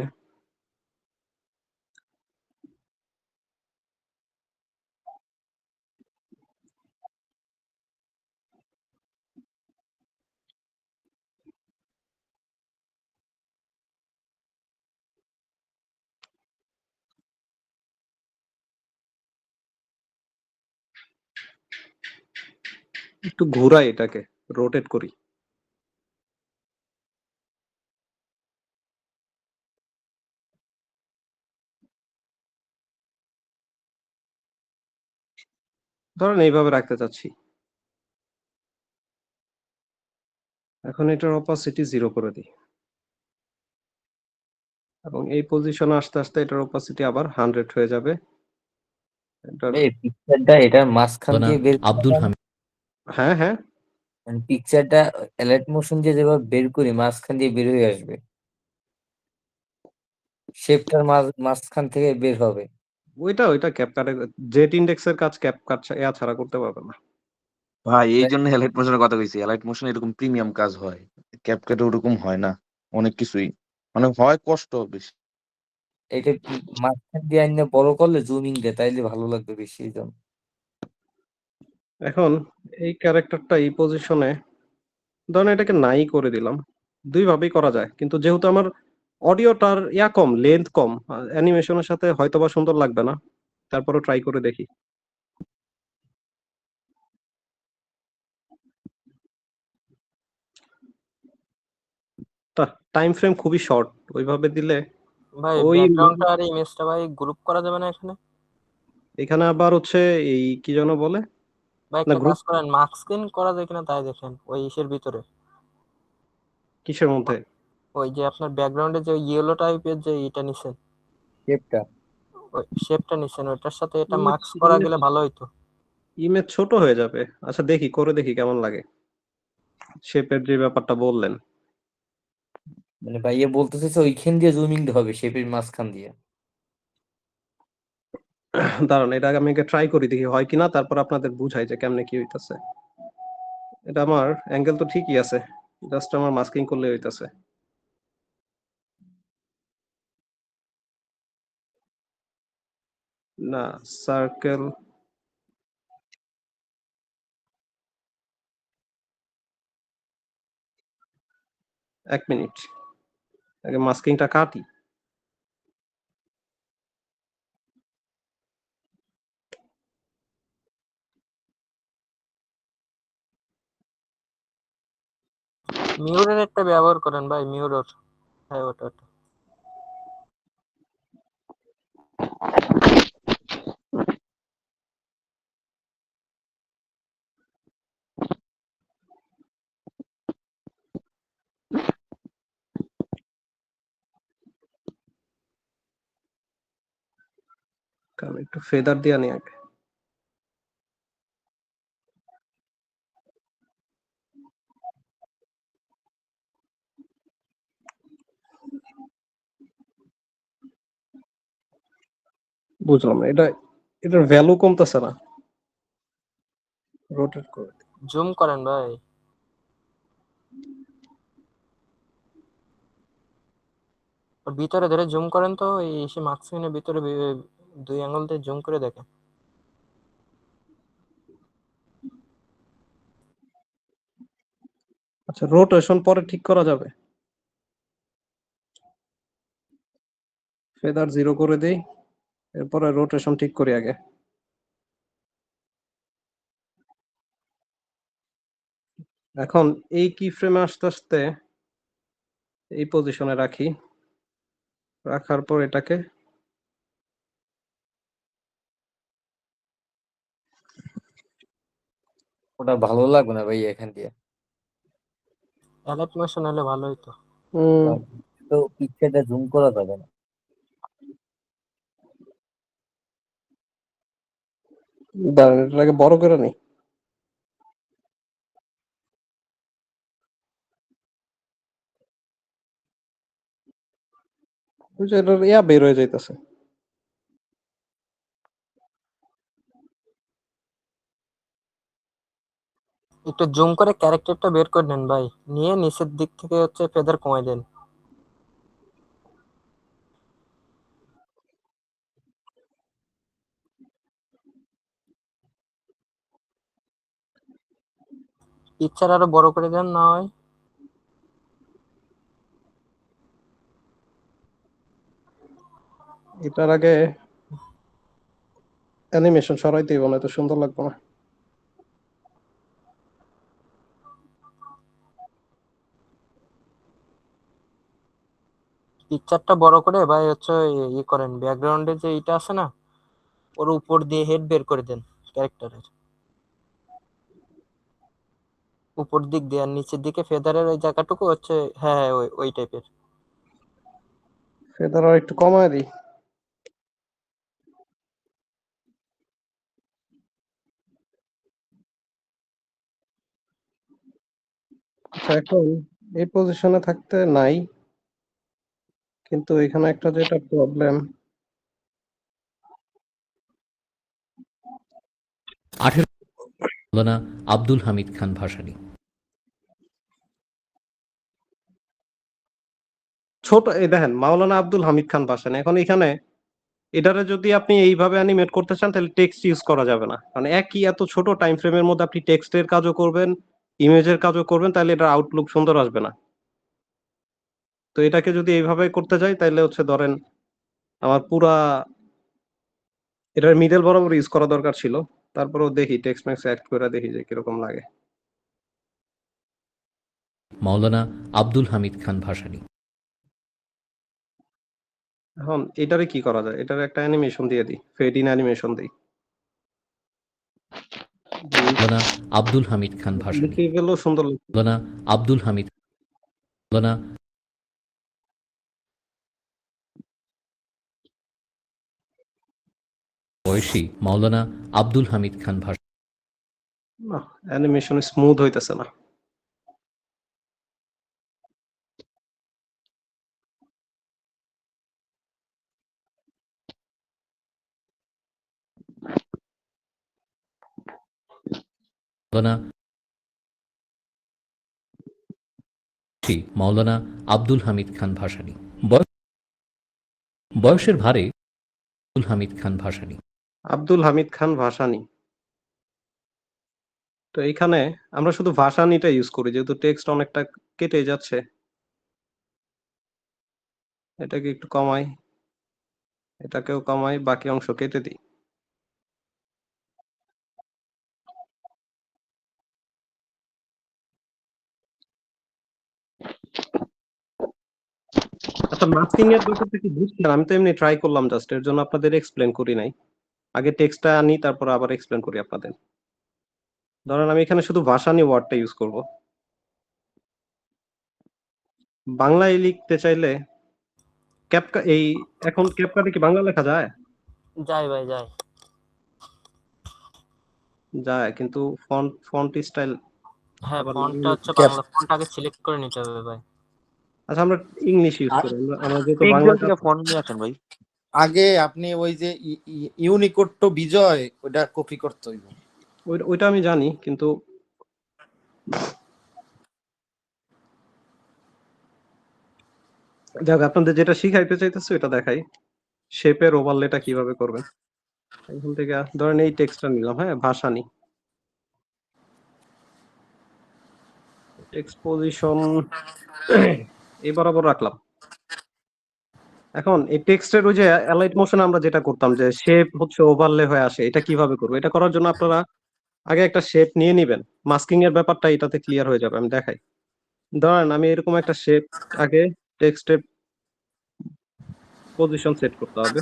একটু ঘুরাই, এটাকে রোটেট করি। ধরেন এইভাবে রাখতে চাচ্ছি। এখন এটার অপাসিটি 0 করে দিই। এবং এই পজিশনে আসতে আসতে এটার অপাসিটি আবার 100 হয়ে যাবে। এটার এই পিকচারটা এটার মাঝখান মাওলানা দিয়ে বের আব্দুল করলাম, হামিদ হ্যাঁ, হ্যাঁ। পিকচারটা অ্যালাইট মোশন দিয়ে যেভাবে বের করি মাঝখান দিয়ে বের হয়ে আসবে, শেপটার মাঝখান থেকে বের হবে। ওইটা ক্যাপকাটে জেট ইন্ডেক্সের কাজ ক্যাপকাট ছাড়া করতে পারবে না। ভাই এই জন্য এলাইট মোশনের কথা কইছি, এলাইট মোশন এরকম প্রিমিয়াম কাজ হয়, ক্যাপকাটে ওরকম হয় না। অনেক কিছুই মানে হয় কষ্ট বেশি। এটা মাঝখান দিয়ে আইনা বড় করলে জুমিং দেয়, তাইলে ভালো লাগবে বেশি এই জন্য। এখন এই ক্যারেক্টারটা এই পজিশনে ধরেন এটাকে নাই করে দিলাম। দুই ভাবেই করা যায়, কিন্তু যেহেতু আমার অডিওটার কম, লেন্থ কম, অ্যানিমেশনের সাথে হয়তোবা সুন্দর লাগবে না, তারপরও ট্রাই করে দেখি। টাইম ফ্রেম খুবই শর্ট, ওইভাবে দিলে ভাই ওই ব্যাকগ্রাউন্ডটা আর ইমেজটা ভাই গ্রুপ করা যাবে না এখানে? এখানে আবার হচ্ছে এই কি যেন বলে ভাই না, একটা গ্রুপ কাজ করেন, মার্ক স্ক্রিন করা যায় কিনা তাই দেখেন ওই ইসের ভিতরে। কিসের মধ্যে? ওই যে আপনার ব্যাকগ্রাউন্ডে যে ইয়েলো টাইপের যে এটা নিছেন, শেপটা ওই শেপটা নিছেন, ওইটার সাথে এটা মার্কস করা গেলে ভালো হইতো। ইমেজ ছোট হয়ে যাবে। আচ্ছা দেখি, করে দেখি কেমন লাগে। শেপের যে ব্যাপারটা বললেন, মানে ভাইয়া বলতেছে যে ওইখান দিয়ে জুমিং হবে শেপের মাঝখান দিয়ে। দাঁড়ান এটা আমি ট্রাই করি দেখি হয় কিনা, তারপর আপনাদের বুঝাই যে কেমনে কি হইতাছে। এটা আমার অ্যাঙ্গেল তো ঠিকই আছে, জাস্ট আমার মাস্কিং করলে হইতাছে। না, সার্কেল, এক মিনিট, আগে মাস্কিংটা কাটি। মিউরের একটা ব্যবহার করেন ভাই, মিউরর। হ্যাঁ ওটা ওটা। কারণ একটু ফেদার দিয়ে আনি আগে। বুঝলাম না, এটার ভ্যালু কমতেছে না, রোটেট করে দিই। জুম করেন ভাই। ওর ভিতরে ধরে জুম করেন তো, এই এসে মার্ক স্ক্রিনের ভিতরে দুই আঙ্গুল দিয়ে জুম করে দেখেন। আচ্ছা, রোটেশন পরে ঠিক করা যাবে। ফেদার 0 করে দেই, এরপরে রোটেশন ঠিক করি আগে। এখন এই কি ফ্রেমে আস্তে আস্তে এই পজিশনে রাখি, রাখার পর এটাকে ওটা ভালো লাগবে না ভাই এখান দিয়ে। অ্যালাইট মোশন হলে ভালো হইতো। তো পিকচারটা জুম করা যাবে না। দাঁড়ান এটাকে বড় করে নিই। ওই যে এটার বের হয়ে যাইতেছে। একটু জুম করে ক্যারেক্টারটা বের করে নেন ভাই, নিয়ে নিচের দিক থেকে হচ্ছে ফেদার কমাই দেন। পিকচার আরো বড় করে দেন না হয়। এটার আগে অ্যানিমেশন সরাইতে হবে, না তো সুন্দর লাগবে না। পিকচারটা বড় করে ভাই হচ্ছে করেন, ব্যাকগ্রাউন্ডে যে এটা আছে না, ওর উপর দিয়ে হেড বের করে দেন ক্যারেক্টারের। উপর দিক দিয়ে আর নিচের দিকে ফেদারের ওই জায়গাটুকু হচ্ছে, হ্যাঁ হ্যাঁ, ওই ওই টাইপের। ফেদার আর একটু কমায় দিই। আচ্ছা, এখন এই পজিশনে থাকতে নাই, কিন্তু এখানে একটা যেটা প্রবলেম, 18 মাওলানা আব্দুল হামিদ খান ভাসানী। ছোট এই দেখেন মাওলানা আব্দুল হামিদ খান ভাসানী, এখন এখানে এটারে যদি আপনি এইভাবে অ্যানিমেট করতে চান তাহলে টেক্সট ইউজ করা যাবে না, কারণ একই এত ছোট টাইম ফ্রেমের মধ্যে আপনি টেক্সটের কাজও করবেন, ইমেজের কাজও করবেন, তাহলে এটার আউটলুক সুন্দর আসবে না। তো এটাকে যদি এইভাবে করতে যাই তাহলে হচ্ছে ধরেন আমার পুরা এটার মিডল বরাবর ইউজ করা দরকার ছিল। তারপরেও দেখি টেক্সট ম্যাক্স অ্যাড করে দেখি যে কিরকম লাগে। মাওলানা আব্দুল হামিদ খান ভাসানী। এখন এটারে কি করা যায়, এটার একটা অ্যানিমেশন দিয়ে দিই, ফেড ইন অ্যানিমেশন দিই। মাওলানা আব্দুল হামিদ খান ভাসানী। লিখে গেলেও সুন্দর লাগছে। মাওলানা আব্দুল হামিদ। মাওলানা বয়সী মাওলানা আব্দুল হামিদ খান ভাসানী। না, অ্যানিমেশন স্মুথ হইতেছে না। মাওলানা মাওলানা আব্দুল হামিদ খান ভাসানী। বয়সের ভারে আব্দুল হামিদ খান ভাসানী। আব্দুল হামিদ খান ভাসানী। তো এইখানে আমরা শুধু ভাসানীটা ইউজ করি, যেহেতু টেক্সট অনেকটা কেটে যাচ্ছে। এটাকে একটু কমাই, এটাকেও কমাই, বাকি অংশ কেটে দিই। আচ্ছা, মাস্কিং এর ব্যাপারটা কি বুঝছেন? আমি তো এমনি ট্রাই করলাম, জাস্ট এর জন্য আপনাদের এক্সপ্লেন করি নাই। আগে টেক্সটটা আনি, তারপর আবার এক্সপ্লেন করি আপনাদের। ধরেন আমি এখানে শুধু ভাসানী ওয়ার্ডটা ইউজ করব। বাংলায় লিখতে চাইলে ক্যাপকা এই এখন ক্যাপকাটে কি বাংলা লেখা যায়? যায় ভাই যায়। যায়, কিন্তু ফন্ট স্টাইল হ্যাঁ, আবার ফন্টটা হচ্ছে বাংলা ফন্ট আগে সিলেক্ট করে নিতে হবে ভাই। আচ্ছা, আমরা ইংলিশ ইউজ করি, আমরা যেহেতু পিক্সেল বাংলা থেকে ফন্ট নিয়ে আসেন ভাই। আগে আপনি ওই যে ইউনিকোড তো বিজয় ওটা কপি করতে হইব। ওইটা আমি জানি, কিন্তু যাক, আপনাদের যেটা শিখাইতে চাইতেছে ওটা দেখাই। শেপের ওভারলেটা কিভাবে করবেন। এখান থেকে ধরেন এই টেক্সটটা নিলাম, হ্যাঁ, ভাসানী টেক্সট পজিশন এই বরাবর রাখলাম। এখন এই টেক্সটের ওই যে অ্যালাইট মোশন আমরা যেটা করতাম, যে শেপ হচ্ছে ওভারলে হয়ে আসে, এটা কিভাবে করবো? এটা করার জন্য আপনারা আগে একটা শেপ নিয়ে নিবেন। মাস্কিং এর ব্যাপারটা এটাতে ক্লিয়ার হয়ে যাবে, আমি দেখাই। ধরেন আমি এরকম একটা শেপ, আগে টেক্সটের পজিশন সেট করতে হবে।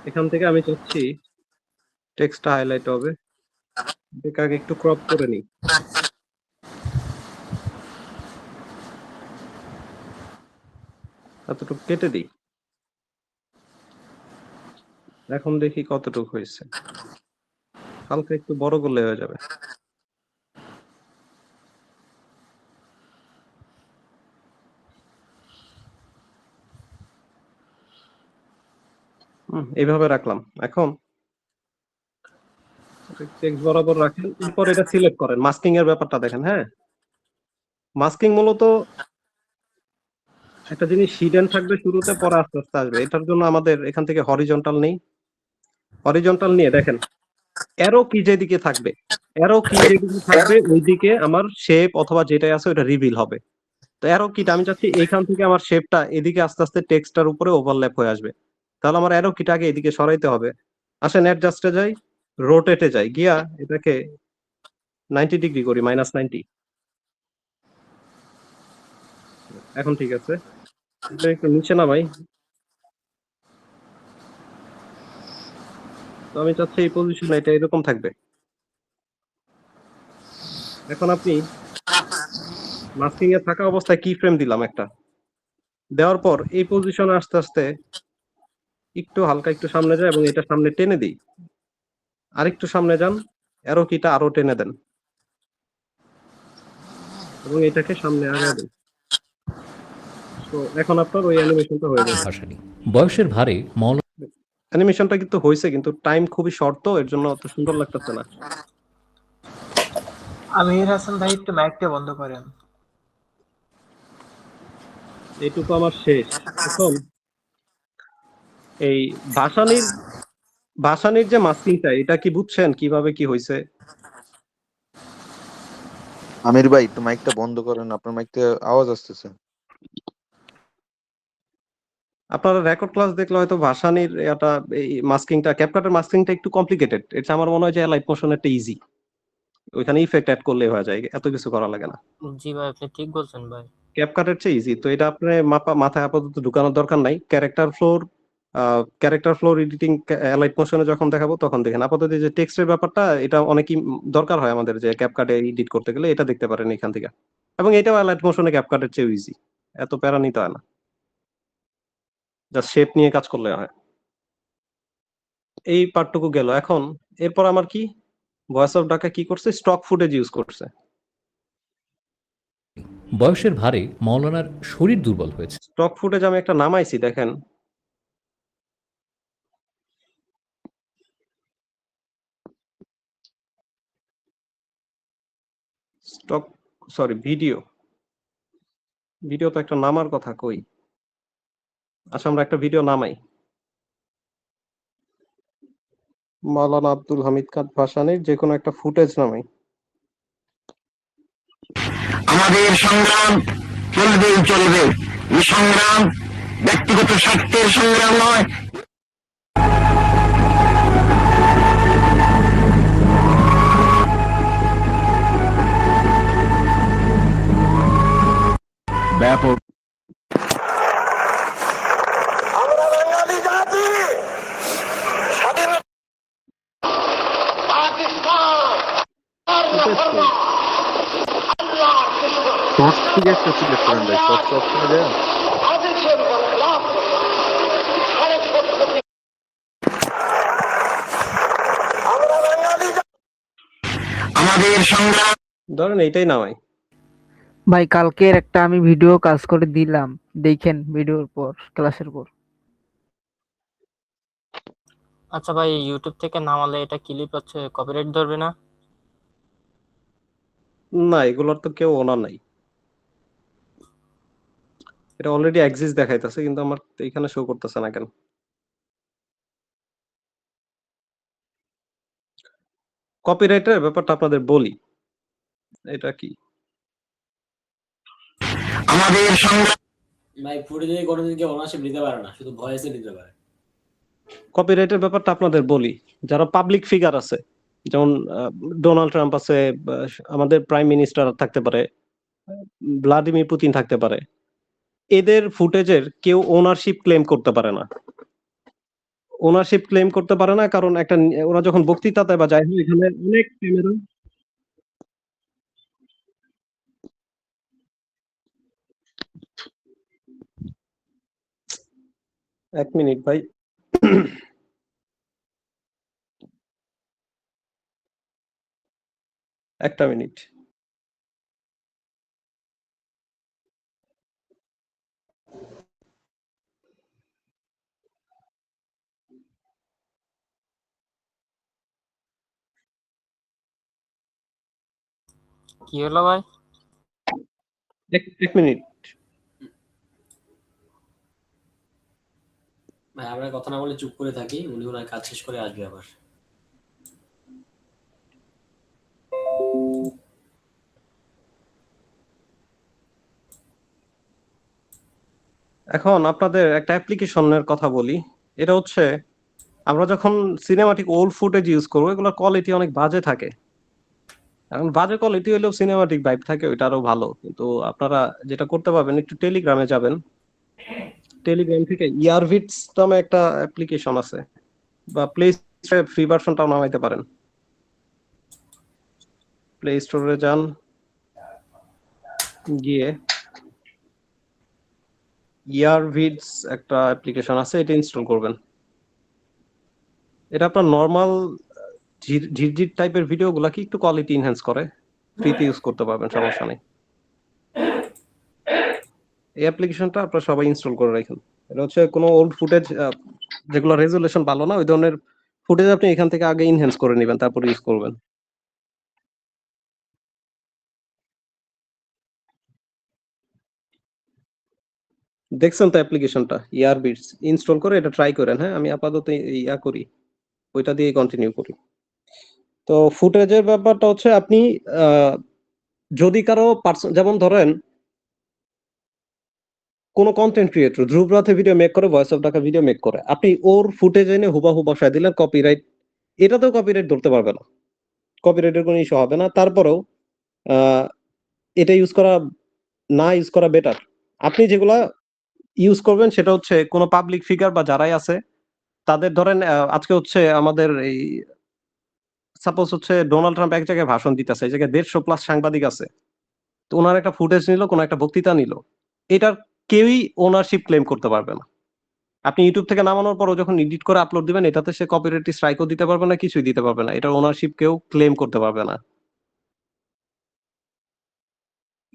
এখান থেকে আমি চাচ্ছি টেক্সটটা হাইলাইট হবে, এটাকে আগে একটু ক্রপ করে নিই। এতটুকু কেটে দিই। এখন দেখি কতটুকু হয়েছে, হালকা একটু বড় করলে হয়ে যাবে। এইভাবে রাখলাম। এখন টেক্সট বরাবর রাখেন, এরপর এটা সিলেক্ট করেন। মাস্কিং এর ব্যাপারটা দেখেন, হ্যাঁ, মাস্কিং মূলত একটা জিনিস হিডেন থাকবে শুরুতে, পরে আস্তে আস্তে আসবে। এটার জন্য আমাদের এখান থেকে হরিজন্টাল নেই, হরিজন্টাল নিয়ে দেখেন অ্যারো কি যেদিকে থাকবে, অ্যারো কি যেদিকে থাকবে ওইদিকে আমার শেপ অথবা যেটাই আছে ওটা রিভিল হবে। তো অ্যারো কিটা আমি চাচ্ছি এইখান থেকে আমার শেপটা এদিকে আস্তে আস্তে টেক্সটটার উপরে ওভারল্যাপ হয়ে আসবে। তাহলে আমার অ্যারো কিটা আগে এদিকে সরাইতে হবে। আসেন অ্যাডজাস্টে যাই, রোটেটে যাই, গিয়া এটাকে 90 ডিগ্রি করি, -90। এখন ঠিক আছে, এটা একটু নিচে নামাই। তো আমি চাচ্ছি এই পজিশনে এটা এরকম থাকবে। এখন আপনি মাস্কিং এ থাকা অবস্থায় কি ফ্রেম দিলাম একটা, দেওয়ার পর এই পজিশনে আস্তে আস্তে একটু হালকা একটু সামনে যায় এবং এটা সামনে টেনে দিই, আরেকটু সামনে যান, অ্যারো কিটা আরো টেনে দেন এবং এটাকে সামনে আগায় দেন। তো এখন আপনার ওই অ্যানিমেশনটা হয়ে যাবে। ভাসানী। বয়সের ভারে মাওলানা অ্যানিমেশনটা কিন্তু হয়েছে, কিন্তু টাইম খুবই শর্ট, তো এর জন্য অত সুন্দর লাগতেছে না। আমির হাসান ভাই একটু মাইকটা বন্ধ করেন। এইটুকু আমার শেষ। এখন এই ভাসানির যে মাস্কিংটা, এটা কি বুঝছেন কিভাবে কি হয়েছে? আমির ভাই একটু মাইকটা বন্ধ করেন, আপনার মাইকটা আওয়াজ আসতেছে। আপনারা রেকর্ড ক্লাস দেখলে হয়তো ভাসানির এটা এই মাস্কিংটা, ক্যাপকাটের মাস্কিংটা একটু কমপ্লিকেটেড। এটা আমার মনে হয় যে লাইভ মোশনেরটা ইজি, ওইখানে ইফেক্ট অ্যাড করলে হয়ে যায়, এত কিছু করা লাগে না। জি ভাই, আপনি ঠিক বলছেন ভাই। ক্যাপকাটের চেয়ে ইজি, তো এটা আপনি মাথায় আপাতত ঢুকানোর দরকার নাই। ক্যারেক্টার ফ্লোর এডিটিং লাইভ মোশনে যখন দেখাবো তখন দেখেন। আপাতত যে টেক্সটের ব্যাপারটা, এটা অনেকই দরকার হয় আমাদের, যে ক্যাপকাটে এডিট করতে গেলে এটা দেখতে পারেন এখান থেকে, এবং এটাও লাইভ মোশনে ক্যাপকাটের চেয়ে ইজি, এত প্যারা নিতে হয় না, জাস্ট শেপ নিয়ে কাজ করলে হয়। এই পার্টটুকু গেল। এখন এরপর আমার কি, ভয়েস অফ ঢাকা কি করছে, স্টক ফুটেজ ইউজ করছে। বয়সের ভারে মাওলানার শরীর দুর্বল হয়েছে। স্টক ফুটেজ আমি একটা নামাইছি, দেখেন। স্টক, সরি, ভিডিও তো একটা নামার কথা, কই? আচ্ছা, আমরা একটা ভিডিও নামাই। মাওলানা আব্দুল হামিদ খান ভাসানীর যে কোনো একটা ফুটেজ নামাই। আমাদের সংগ্রাম চলবেই চলবে। এই সংগ্রাম ব্যক্তিগত স্বার্থের সংগ্রাম নয়, ব্যাপক। শর্টস থেকে একটা সিলেক্ট করেন ভাই, শর্টস অপশনে দেন। আমাদের সংগ্রাম ধরেন এইটাই নামাই। ভাই কালকের একটা আমি ভিডিও কাজ করে দিলাম, দেখেন ভিডিওর পর, ক্লাসের পর। আচ্ছা ভাই, ইউটিউব থেকে নামালে এটা ক্লিপ হচ্ছে কপিরাইট ধরবে না? না, এগুলোর তো কেউ ওনার নাই, এটা অলরেডি এক্সিস্ট দেখাইতেছে, কিন্তু আমার এখানে শো করতেছে না কেন? কপিরাইটের ব্যাপারটা আপনাদের বলি, এটা কি, আমাদের সংগ্রাম ভাই ফুটেজে কোনোদিন কেউ ওনারশিপ নিতে পারে না, শুধু ভয়েসে নিতে পারে। কপিরাইটের ব্যাপারটা আপনাদের বলি। যারা পাবলিক ফিগার আছে, যেমন ডোনাল্ড ট্রাম্প আছে, আমাদের প্রাইম মিনিস্টার থাকতে পারে, ভ্লাদিমির পুতিন থাকতে পারে, এদের ফুটেজের কেউ ওনারশিপ ক্লেম করতে পারে না। ওনারশিপ ক্লেম করতে পারে না কারণ একটা, ওরা যখন বক্তৃতা দেয় বা যাই হোক, এখানে অনেক ক্যামেরা। এক মিনিট ভাই, একটা মিনিট। কি হলো ভাই? এক মিনিট। ভাই আমরা কথা না বলে চুপ করে থাকি, উনি ওনার কাজ শেষ করে আসবে আবার। এখন আপনাদের একটা অ্যাপ্লিকেশনের কথা বলি। এটা হচ্ছে, আমরা যখন সিনেমাটিক ওল্ড ফুটেজ ইউজ করবো, এগুলোর কোয়ালিটি অনেক বাজে থাকে। এখন বাজে কোয়ালিটি হলেও সিনেমাটিক ভাইব থাকে, ওইটা আরো ভালো। কিন্তু আপনারা যেটা করতে পারবেন, একটু টেলিগ্রামে যাবেন। টেলিগ্রাম থেকে ইয়ারভিটস নামে একটা অ্যাপ্লিকেশন আছে, বা প্লে স্টোরে ফ্রি ভার্সনটাও নামাইতে পারেন। প্লে স্টোরে যান, গিয়ে ইয়ারভিডস একটা অ্যাপ্লিকেশন আছে, এটা ইনস্টল করবেন। এটা আপনার নরমাল ঝিরঝির টাইপের ভিডিওগুলাকে একটু কোয়ালিটি এনহ্যান্স করে, ফ্রিতে ইউজ করতে পারবেন, সমস্যা নেই। এই অ্যাপ্লিকেশনটা আপনারা সবাই ইনস্টল করে রাখুন। এটা হচ্ছে কোনো ওল্ড ফুটেজ যেগুলো রেজুলেশন ভালো না, ওই ধরনের ফুটেজ আপনি এখান থেকে আগে এনহ্যান্স করে নেবেন, তারপর ইউজ করবেন। দেখছেন তো অ্যাপ্লিকেশনটা ইয়ারবিটস, ইনস্টল করে এটা ট্রাই করেন। হ্যাঁ, আমি আপাতত ইয়া করি, ওইটা দিয়ে কন্টিনিউ করি। তো ফুটেজের ব্যাপারটা হচ্ছে আপনি যদি কারো যেমন ধরেন কোন কন্টেন্ট ক্রিয়েটর ধ্রুব রাতে ভিডিও মেক করে, voice of Dhaka video make করে, আপনি ওর ফুটেজ এনে হুবাহু বসায় দিলেন, কপিরাইট, এটাতেও কপিরাইট ধরতে পারবে না, কপিরাইটের কোনো ইস্যু হবে না। তারপরেও এটা ইউজ করা, না ইউজ করা বেটার। আপনি যেগুলা ইউজ করবেন সেটা হচ্ছে কোনো পাবলিক ফিগার বা যারাই আছে তাদের, ধরেন আজকে হচ্ছে আমাদের এই সাপোজ হচ্ছে ডোনাল্ড ট্রাম্প এক জায়গায় ভাষণ দিতেছে, এই জায়গায় 150+ সাংবাদিক আছে, তো ওনার একটা ফুটেজ নিল, কোনো একটা বক্তৃতা নিল, এটার কেউই ওনারশিপ ক্লেম করতে পারবে না। আপনি ইউটিউব থেকে নামানোর পরও যখন এডিট করে আপলোড দিবেন, এটাতে সে কপিরাইট স্ট্রাইকও দিতে পারবে না, কিছুই দিতে পারবে না, এটার ওনারশিপ কেউ ক্লেম করতে পারবে না।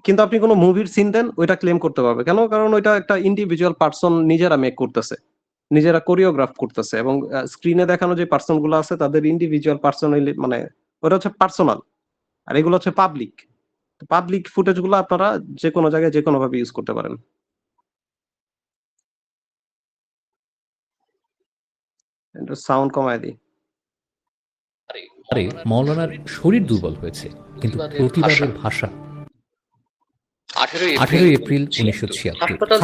কিন্তু আপনি কোনো মুভির সিন দেন, ওইটা ক্লেম করতে পারবে। কেন? কারণ ওইটা একটা ইন্ডিভিজুয়াল পার্সন নিজেরা মেক করতেছে, নিজেরা কোরিওগ্রাফ করতেছে, এবং স্ক্রিনে দেখানো যে পার্সন গুলো আছে তাদের ইন্ডিভিজুয়াল পার্সোনালি, মানে ওটা হচ্ছে পার্সোনাল, আর এগুলো হচ্ছে পাবলিক। পাবলিক ফুটেজ গুলো আপনারা যে কোনো জায়গায় যে কোনো ভাবে ইউজ করতে পারেন। এটা সাউন্ড কমায় দিই। আরে মাওলানার শরীর দুর্বল হয়েছে, কিন্তু প্রতিবাদের ভাষা। 18 এপ্রিল 1976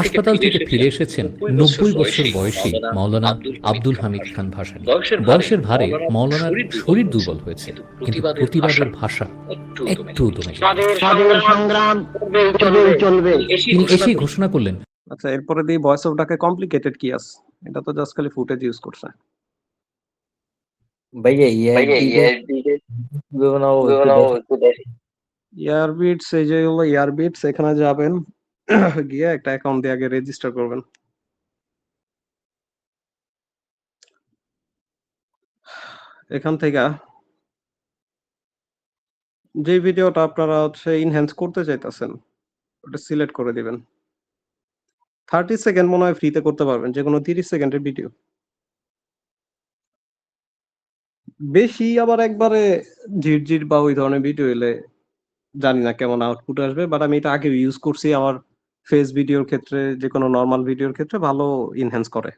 হাসপাতাল থেকে ফিরে এসেছেন 90 বছর বয়সী মাওলানা আব্দুল হামিদ খান ভাসানী। বয়সের ভারে মাওলানার শরীর দুর্বল হয়েছে, কিন্তু প্রতিবাদের ভাষা একটু দমে যায়নি। স্বাধীন সংগ্রাম চলবে চলবে। তিনি এসেই ঘোষণা করলেন, আচ্ছা, এরপরে দিয়ে ভয়েস অফ ডাকে কমপ্লিকেটেড কি আছে? এটা তো জাস্ট খালি ফুটেজ ইউজ করছে। ভাইয়া কিভাবে বানাবো একটু দেখেন। ইয়ারবিটস, এই যে হলো ইয়ারবিটস, এখানে যাবেন, গিয়ে একটা অ্যাকাউন্ট দিয়ে আগে রেজিস্টার করবেন। এখান থেকে যে ভিডিওটা আপনারা হচ্ছে ইনহ্যান্স করতে চাইতেছেন ওটা সিলেক্ট করে দিবেন। 30 সেকেন্ড মনে হয় ফ্রিতে করতে পারবেন, যে কোনো 30 সেকেন্ডের ভিডিও। বেশি আবার একবারে ঝিরঝির বা ওই ধরনের ভিডিও এলে জানি না কেমন আউটপুট আসবে, বাট আমি এটা আগে ইউজ করছি আমার ফেস ভিডিওর ক্ষেত্রে, যে কোনো নর্মাল ভিডিওর ক্ষেত্রে ভালো ইনহ্যান্স করে।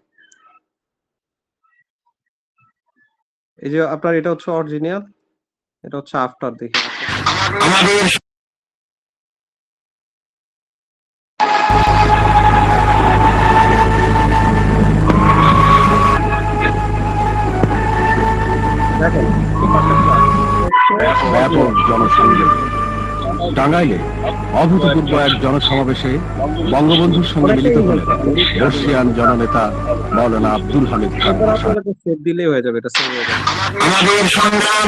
এই যে আপনার এটা হচ্ছে অরিজিনাল, এটা হচ্ছে আফটার, দেখে আমাদের দেখেন ব্যাপক জনসংযোগ। টাঙ্গাইলে অভূতপূর্ব এক জনসমাবেশে বঙ্গবন্ধুর সঙ্গে মিলিত হলেন বর্ষিয়ান জননেতা মাওলানা আব্দুল হামিদ খান ভাসানী। সেভ দিলেই হয়ে যাবে, এটা সেভ হয়ে যাবে। আমাদের সংগ্রাম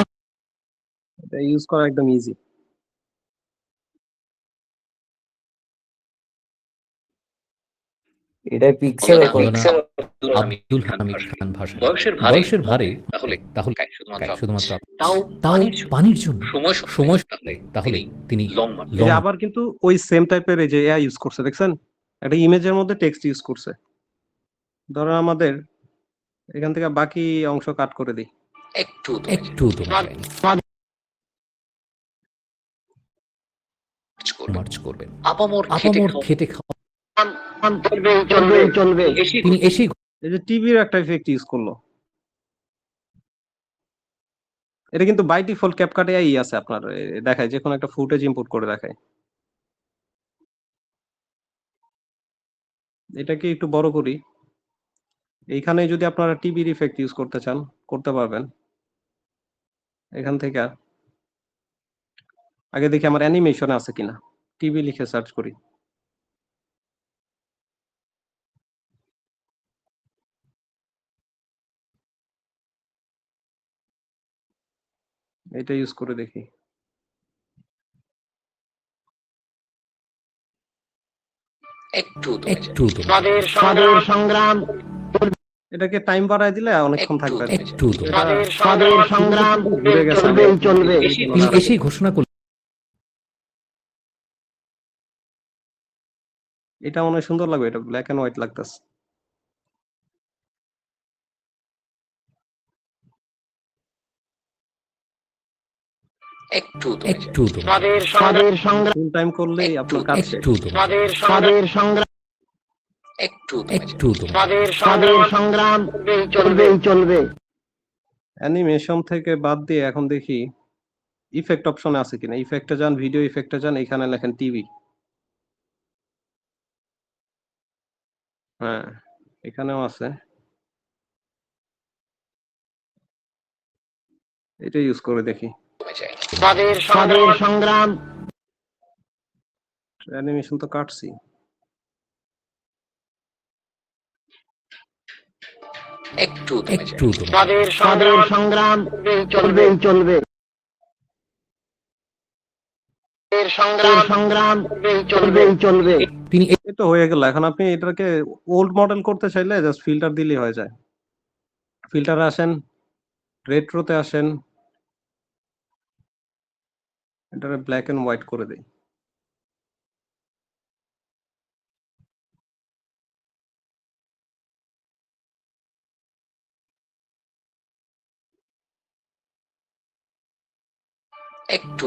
এটা ইউজ করা একদম ইজি। এটা পিক্সেল মাওলানা আব্দুল হামিদ খান ভাসানী। বয়সের ভারে তাহলে শুধুমাত্র তাও পানির জন্য সময় তাহলে তিনি এই যে আবার কিন্তু ওই সেম টাইপের এই যে এআই ইউজ করছে, দেখছেন? একটা ইমেজের মধ্যে টেক্সট ইউজ করছে। ধরো আমাদের এখান থেকে বাকি অংশ কাট করে দিই। একটু দমে যায়নি। মার্চ করবেন, আপামর খেটে খাওয়া। চলবে চলবে। তিনি এসেই এই যে টিভির একটা ইফেক্ট ইউজ করলো, এটা কিন্তু বাই ডিফল্ট ক্যাপকাট এআই আছে আপনার, দেখায় যে কোনো একটা ফুটেজ ইম্পোর্ট করে দেখায়। এটাকে একটু বড় করি। এইখানে যদি আপনারা টিভির ইফেক্ট ইউজ করতে চান করতে পারবেন। এখান থেকে আগে দেখি আমার অ্যানিমেশনে আছে কিনা, টিভি লিখে সার্চ করি। এটা ইউজ করে দেখি। একটু দমে যায়। এটাকে টাইম বাড়ায় দিলে অনেকক্ষণ থাকবে। একটু দমে যায়। ঘুরে গেছে। তিনি এসেই ঘোষণা করলেন, এটা অনেক সুন্দর লাগবে, এটা ব্ল্যাক এন্ড হোয়াইট লাগতেছে। একটু দমে যায়। ফুল টাইম করলেই আপনার কাজ শেষ। একটু দমে যায়। একটু দমে যায়। অ্যানিমেশন থেকে বাদ দিয়ে এখন দেখি ইফেক্ট অপশনে আছে কিনা। ইফেক্টে যান, ভিডিও ইফেক্টে যান, এখানে লেখেন টিভি। হ্যাঁ, এখানেও আছে। এটা ইউজ করে দেখি। অ্যানিমেশন তো কাটছি। একটু দমে যায়। তিনি এই তো হয়ে গেল। এখন আপনি এটাকে ওল্ড মডেল করতে চাইলে জাস্ট ফিল্টার দিলেই হয়ে যায়। ফিল্টারে আসেন, রেট্রোতে আসেন, এটাকে ব্ল্যাক এন্ড হোয়াইট করে দেই। একটু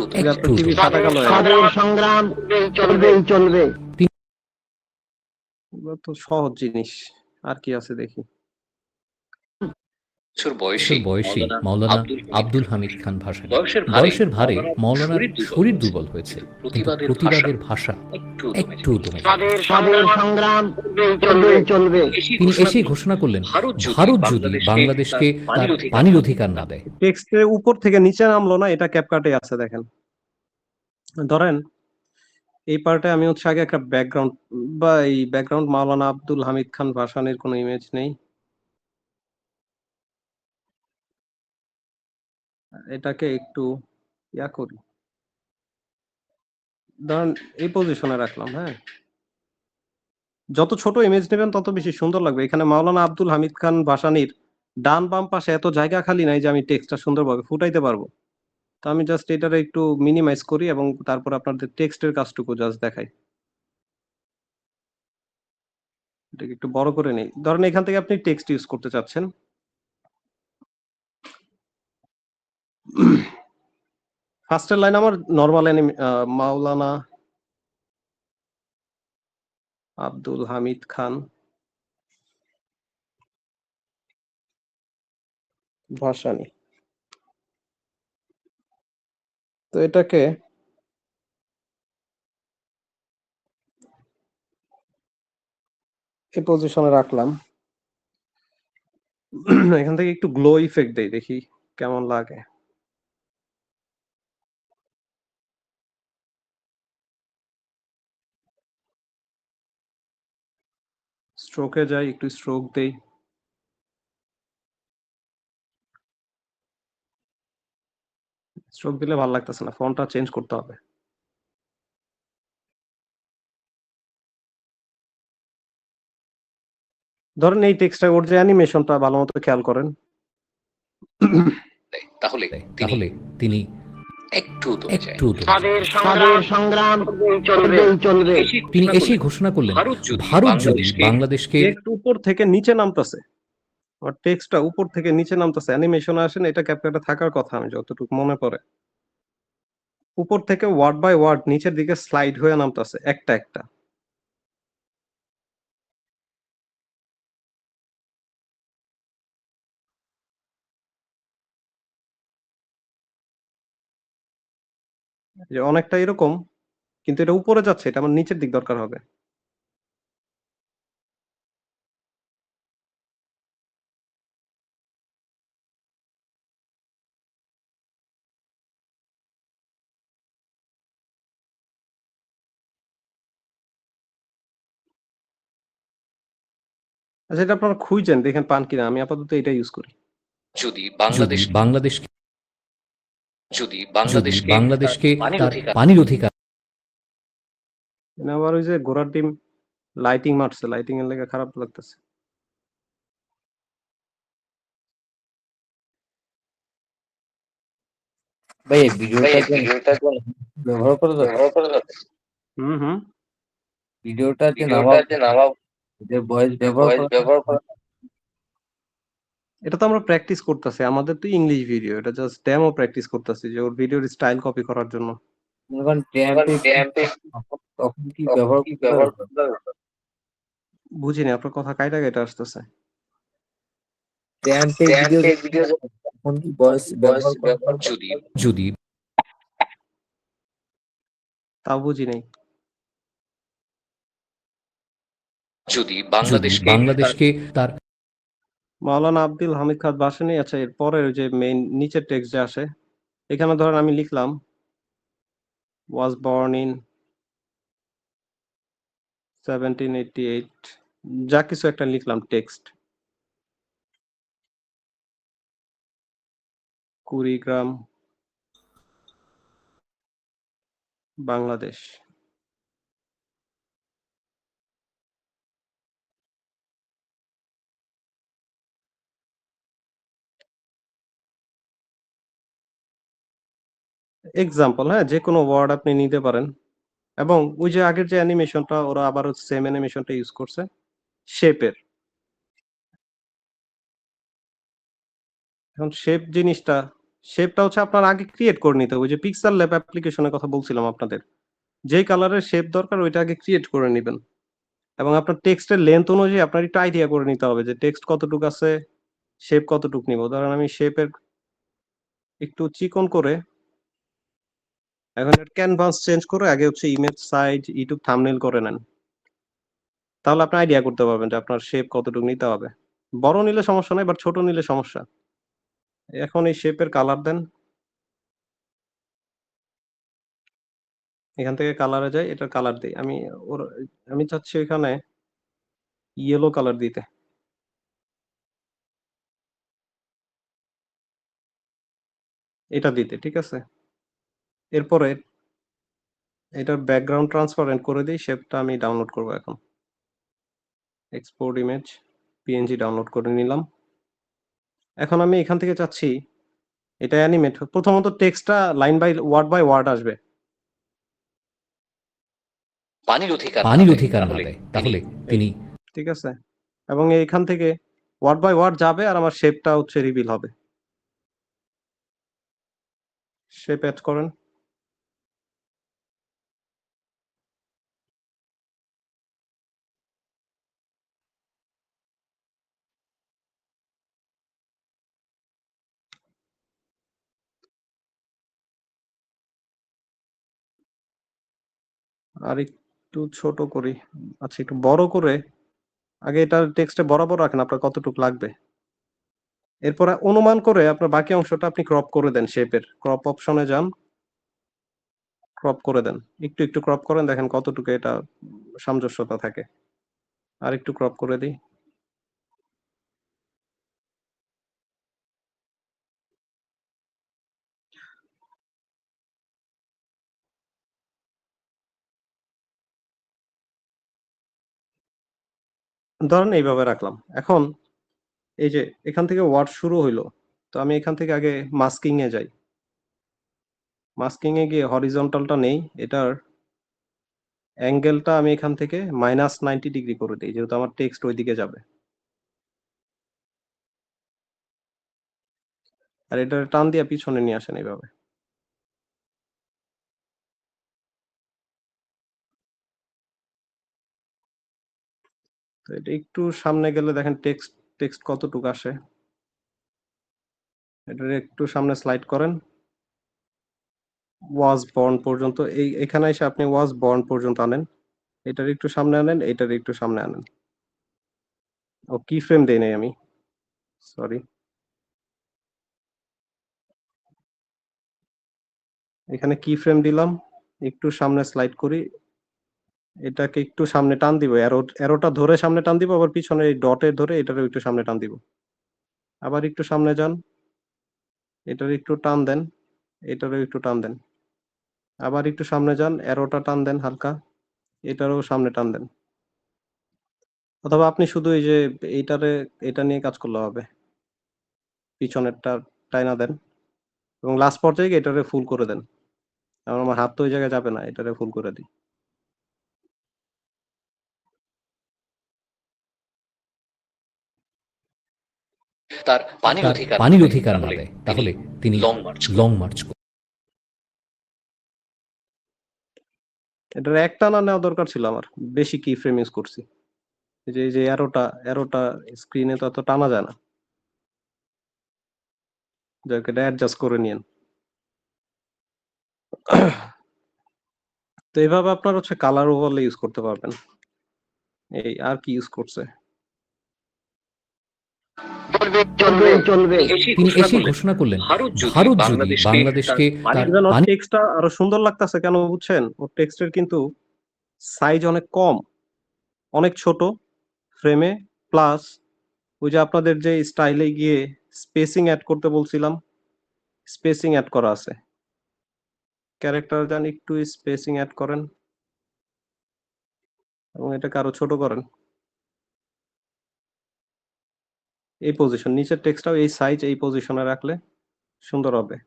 টিভি সাদা কালো হয়ে গেল। এগুলো তো সহজ জিনিস, আর কি আছে দেখি। বয়সী মাওলানা আব্দুল হামিদ খান ভাসানী। বয়সের ভারে মাওলানার শরীর দুর্বল হয়েছে, কিন্তু প্রতিবাদের ভাষা একটু দমে যায়। তিনি এসেই ঘোষণা করলেন, ভারত যদি বাংলাদেশকে তার পানির অধিকার না দেয়। টেক্সটের উপর থেকে নিচে নামলো না, এটা ক্যাপকাটে আছে দেখেন। ধরেন এই পার্টে আমি হচ্ছে আগে একটা ব্যাকগ্রাউন্ড বা এই ব্যাকগ্রাউন্ড মাওলানা আব্দুল হামিদ খান ভাসানীর কোনো ইমেজ নেই। এটাকে একটু ইয়া করি, ধরেন এই পজিশনে রাখলাম। হ্যাঁ, যত ছোট ইমেজ নেবেন তত বেশি সুন্দর লাগবে। এখানে মাওলানা আব্দুল হামিদ খান ভাসানীর ডান বাম পাশে এত জায়গা খালি নাই যে আমি টেক্সটটা সুন্দরভাবে ফুটাইতে পারবো। তো আমি জাস্ট এটারে একটু মিনিমাইজ করি এবং তারপর আপনাদের টেক্সটের কাজটুকু জাস্ট দেখাই। এটাকে একটু বড় করে নেই। ধরেন এখান থেকে আপনি টেক্সট ইউজ করতে চাচ্ছেন। ফার্স্টের লাইন আমার নরমাল মাওলানা আব্দুল হামিদ খান ভাসানী। তো এটাকে এই পজিশনে রাখলাম। এখান থেকে একটু গ্লো ইফেক্ট দেই, দেখি কেমন লাগে। স্ট্রোকে যাই, একটু স্ট্রোক দেই। স্ট্রোক দিলে ভালো লাগতেছে না, ফন্টটা চেঞ্জ করতে হবে। ধরেন এই টেক্সটটা, ওর যে অ্যানিমেশনটা ভালো মতো খেয়াল করেন। তাহলে তিনি একটু দমে যায়। তিনি এসেই ঘোষণা করলেন, ভারত যদি বাংলাদেশকে টেক্সট উপর থেকে নিচে নামতেছে, আর টেক্সটটা উপর থেকে নিচে নামতেছে। অ্যানিমেশনে আসেন, এটা ক্যাপকাটে থাকার কথা আমি যতটুকু মনে পড়ে। উপর থেকে ওয়ার্ড বাই ওয়ার্ড নিচের দিকে স্লাইড হয়ে নামতেছে একটা একটা। যে অনেকটা এরকম, কিন্তু এটা উপরে যাচ্ছে, এটা আমার নিচের দিক দরকার হবে। আচ্ছা, এটা আপনারা খুঁজছেন, দেখেন পান কিনা। আমি আপাতত এটা ইউজ করি। যদি বাংলাদেশকে তার পানির অধিকার। আবার ওই যে ঘোড়ার ডিম লাইটিং মারছে, লাইটিং এর লেগে খারাপ লাগতেছে। ভাই এই ভিডিওটা ব্যবহার করা যাবে? হুম। ভিডিওটা যে নামা ভয়েস ব্যবহার করা এটা তো আমরা প্র্যাকটিস করতেছি, আমাদের তো ইংলিশ ভিডিও, এটা জাস্ট ডেমো প্র্যাকটিস করতেছি যে ওর ভিডিওর স্টাইল কপি করার জন্য। যখন ট্যাম্পে তখন কি ব্যবহার করতে পারবে? বুঝিনি, আপনার কথা কাইটা আসতেছে। ট্যাম্পে ভিডিও তখন কি ভয়েস ব্যবহার করা যাবে? যদি তাও বুঝি নাই। যদি বাংলাদেশকে তার মাওলানা আব্দুল হামিদ খান ভাসানী। আচ্ছা, এর পরের যে মেইন নিচের টেক্সট যে আসে, এখানে ধরেন আমি লিখলাম was born in 1788, যা কিছু একটা লিখলাম টেক্সট, কুড়িগ্রাম, বাংলাদেশ। এক্সাম্পল, হ্যাঁ, যে কোনো ওয়ার্ড আপনি নিতে পারেন। এবং ওই যে আগের যে অ্যানিমেশনটা, ওরা আবার সেম অ্যানিমেশনটা ইউজ করছে শেপের। এখন শেপটা হচ্ছে আপনার আগে ক্রিয়েট করে নিতে হবে। ওই যে পিক্সেল ল্যাব অ্যাপ্লিকেশনের কথা বলছিলাম আপনাদের, যেই কালারের শেপ দরকার ওইটা আগে ক্রিয়েট করে নেবেন। এবং আপনার টেক্সটের লেন্থ অনুযায়ী আপনার একটু আইডিয়া করে নিতে হবে যে টেক্সট কতটুকু আছে, শেপ কতটুকু নিব। ধরেন আমি শেপের একটু চিকন করে, এখন ক্যানভাস চেঞ্জ করে আগে হচ্ছে ইমেজ সাইজ, ইউটিউব থাম্বনেল করে নেন, তাহলে আপনি আইডিয়া করতে পারবেন যে আপনার শেপ কতটুকু নিতে হবে। বড় নিলে সমস্যা নাই, বাট ছোট নিলে সমস্যা। এখন এই শেপের কালার দেন, এখান থেকে কালারে যাই, এটার কালার দিই আমি চাচ্ছি এখানে ইয়েলো কালার দিতে। এটা দিতে, ঠিক আছে। এরপরে এটার ব্যাকগ্রাউন্ড ট্রান্সপারেন্ট করে দিই, শেপটা আমি ডাউনলোড করব। এখন এক্সপোর্ট ইমেজ, পিএনজি ডাউনলোড করে নিলাম। এখন আমি এখান থেকে চাচ্ছি এটা অ্যানিমেট। প্রথমত টেক্সটটা লাইন বাই ওয়ার্ড আসবে। পানির অধিকার না দেয় তাহলে তিনি ঠিক আছে, এবং এইখান থেকে ওয়ার্ড বাই ওয়ার্ড যাবে আর আমার শেপটা হচ্ছে রিভিল হবে। শেপ অ্যাড করেন। আর একটু ছোট করি, আচ্ছা একটু বড় করে। আগে এটা টেক্সটে বরাবর রাখেন আপনার কতটুকু লাগবে। এরপরে অনুমান করে আপনার বাকি অংশটা আপনি ক্রপ করে দেন। শেপের ক্রপ অপশনে যান, ক্রপ করে দেন, একটু ক্রপ করেন, দেখেন কতটুকু এটা সামঞ্জস্যতা থাকে। আর একটু ক্রপ করে দিই। ধরেন এইভাবে রাখলাম। এখন এই যে এখান থেকে ওয়ার্ড শুরু হইলো, তো আমি এখান থেকে আগে মাস্কিং এ যাই। মাস্কিং এ গিয়ে হরিজন্টালটা নেই, এটার অ্যাঙ্গেলটা আমি এখান থেকে -90 ডিগ্রি করে দিই, যেহেতু আমার টেক্সট ওইদিকে যাবে। আর এটার টান দিয়ে পিছনে নিয়ে আসেন এইভাবে। তো এটা একটু সামনে গেলে দেখেন টেক্সট কতটুকু আসে। এটার একটু সামনে স্লাইড করেন, ওয়াজ বর্ন পর্যন্ত। এখানে এসে আপনি ওয়াজ বর্ন পর্যন্ত আনেন। এটার একটু সামনে আনেন, এটার একটু সামনে আনেন। ও কি ফ্রেম দেই নাই আমি, সরি। এখানে কি ফ্রেম দিলাম, একটু সামনে স্লাইড করি, এটাকে একটু সামনে টান দিব, অ্যারোটা ধরে সামনে টান দিব, আবার পিছনে এই ডটে ধরে এটারও একটু সামনে টান দিব। আবার একটু সামনে যান, এটার একটু টান দেন, এটারও একটু টান দেন। আবার একটু সামনে যান, অ্যারোটা টান দেন হালকা, এটারও সামনে টান দেন। অথবা আপনি শুধু এই যে এটা নিয়ে কাজ করলে হবে, পিছনেরটা টাইনা দেন এবং লাস্ট পর্যায়ে গিয়ে এটারে ফুল করে দেন। কারণ আমার হাত তো ওই জায়গায় যাবে না, এটারে ফুল করে দিই। তার পানির অধিকার না দেয় তাহলে তিনি লং মার্চ এটার একটা না নেওয়া দরকার ছিল আমার, বেশি কি ফ্রেম ইউজ করছি। এই যে অ্যারোটা স্ক্রিনে তো এত টানা যায় না, যাকে এটা অ্যাডজাস্ট করে নিয়েন। তো এইভাবে আপনার হচ্ছে কালার ওভারলে ইউজ করতে পারবেন। এই আর কি ইউজ করছে, তিনি এসেই ঘোষণা করলেন ভারত যদি বাংলাদেশকে তার পানি টেক্সটটা আরো সুন্দর লাগতেছে কেন বুঝছেন? ওর টেক্সটের কিন্তু সাইজ অনেক কম, অনেক ছোট ফ্রেমে, প্লাস ওই যে আপনাদের যে স্টাইলে গিয়ে স্পেসিং অ্যাড করতে বলছিলাম, স্পেসিং অ্যাড করা আছে। ক্যারেক্টার যান একটু স্পেসিং অ্যাড করেন এবং এটাকে আরো ছোট করেন। এই পজিশন, নিচের টেক্সটটাও এই সাইজ এই পজিশনে রাখলে সুন্দর হবে।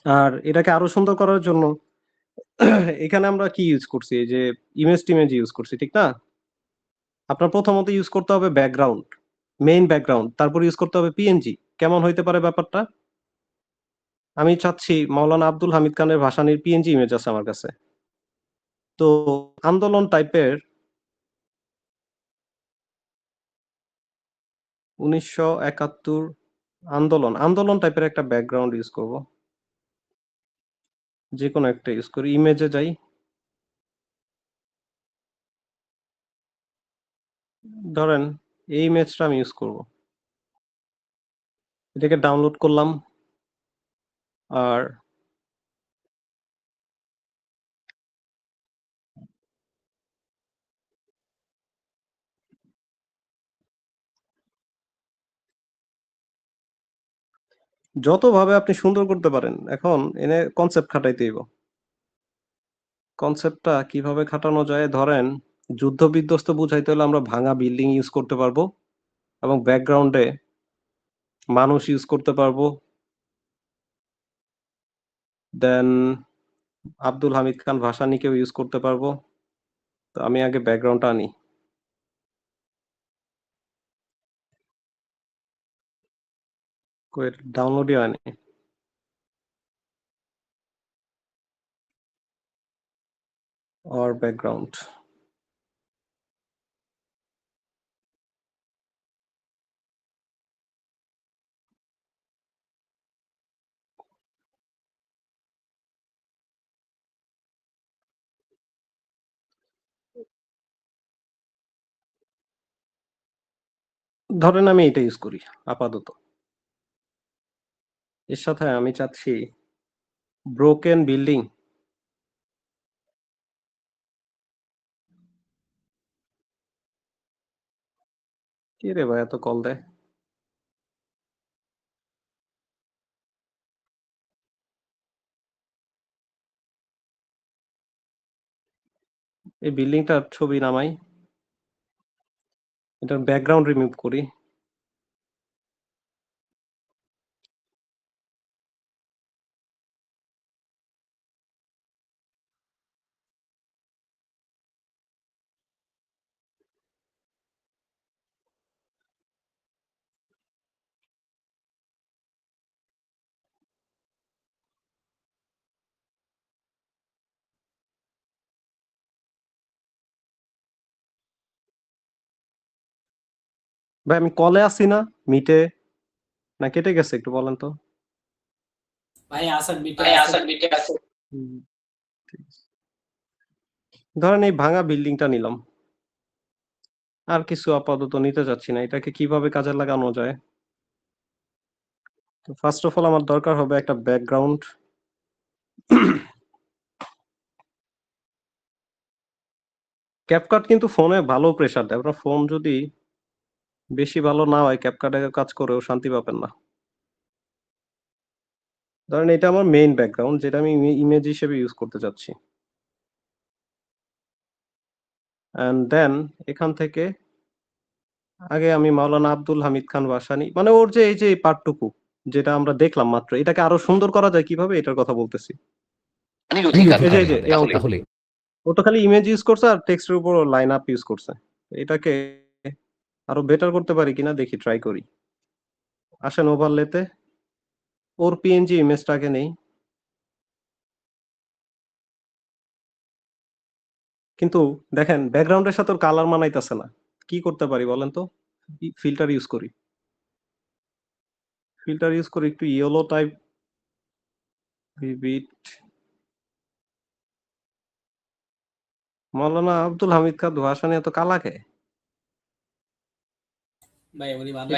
আর এটাকে আরো সুন্দর করার জন্য এখানে আমরা কি ইউজ করছি, এই যে টিমেজ ইউজ করছি, ঠিক না? আপনার প্রথমত ইউজ করতে হবে ব্যাকগ্রাউন্ড, মেইন ব্যাকগ্রাউন্ড, তারপর ইউজ করতে হবে পিএনজি। কেমন হইতে পারে ব্যাপারটা? আমি চাচ্ছি মাওলানা আব্দুল হামিদ খানের ভাসানীর পিএনজি ইমেজ আছে আমার কাছে। তো আন্দোলন টাইপের 1971 আন্দোলন টাইপের একটা ব্যাকগ্রাউন্ড ইউজ করব। যে কোনো একটা ইউজ করি, ইমেজে যাই, ধরেন এই ইমেজটা আমি ইউজ করব। এটাকে ডাউনলোড করলাম, আর যতভাবে আপনি সুন্দর করতে পারেন, এখন এনে কনসেপ্ট খাটাইতে হইব। কনসেপ্টটা কিভাবে খাটানো যায়, ধরেন যুদ্ধ বিধ্বস্ত বুঝাইতে হলে আমরা ভাঙা বিল্ডিং ইউজ করতে পারবো এবং ব্যাকগ্রাউন্ডে মানুষ ইউজ করতে পারবো। দেন আব্দুল হামিদ খান ভাসানীকেও ইউজ করতে পারবো। তো আমি আগে ব্যাকগ্রাউন্ডটা আনি, ডাউনলোডই হয়নি। और बैकग्राउंड ধরেন আমি এটা ইউজ করি আপাতত। এর সাথে আমি চাচ্ছি ব্রোকেন বিল্ডিং, কি রে ভাই এত কল দেয়? এই বিল্ডিংটার ছবি নামাই, এটার ব্যাকগ্রাউন্ড রিমুভ করি, ভাই আমি কলে আছি না, মিটে না কেটে গেছে একটু বলেন তো। ভাই আসার মিটে আছে। ঠিক আছে। ধরেন এই ভাঙা বিল্ডিংটা নিলাম, আর কিছু আপাতত নিতে যাচ্ছি না। এটাকে কিভাবে কাজে লাগানো যায়? তো ফার্স্ট অফ অল আমার দরকার হবে একটা ব্যাকগ্রাউন্ড। ক্যাপকাট কিন্তু ফোনে ভালো প্রেসার দেয়, আপনার ফোন যদি বেশি ভালো না হয় ক্যাপকাটে কাজ করেও শান্তি পাবেন না। ধরেন এটা আমার মেইন ব্যাকগ্রাউন্ড, যেটা আমি ইমেজ হিসেবে ইউজ করতে চাচ্ছি। এন্ড দেন এখান থেকে আগে আমি মাওলানা আব্দুল হামিদ খান ভাসানী মানে ওর যে এই যে পার্টটুকু যেটা আমরা দেখলাম মাত্র এটাকে আরো সুন্দর করা যায় কিভাবে এটার কথা বলতেছি। তাহলে ও তো খালি ইমেজ ইউজ করছে আর টেক্সটের উপর লাইন আপ ইউজ করছে। এটাকে আরো বেটার করতে পারি কিনা দেখি, ট্রাই করি। আসেন ওভারলেতে ওর পিএনজি ইমেজটাকে নেই, কিন্তু দেখেন ব্যাকগ্রাউন্ডের সাথে ওর কালার মানাইতেছে না। কি করতে পারি বলেন তো? ফিল্টার ইউজ করি, একটু ইয়েলো টাইপ ভিভিড। মাওলানা আব্দুল হামিদ খান ভাসানী এত কালা কে? ভাই উনি মানুষ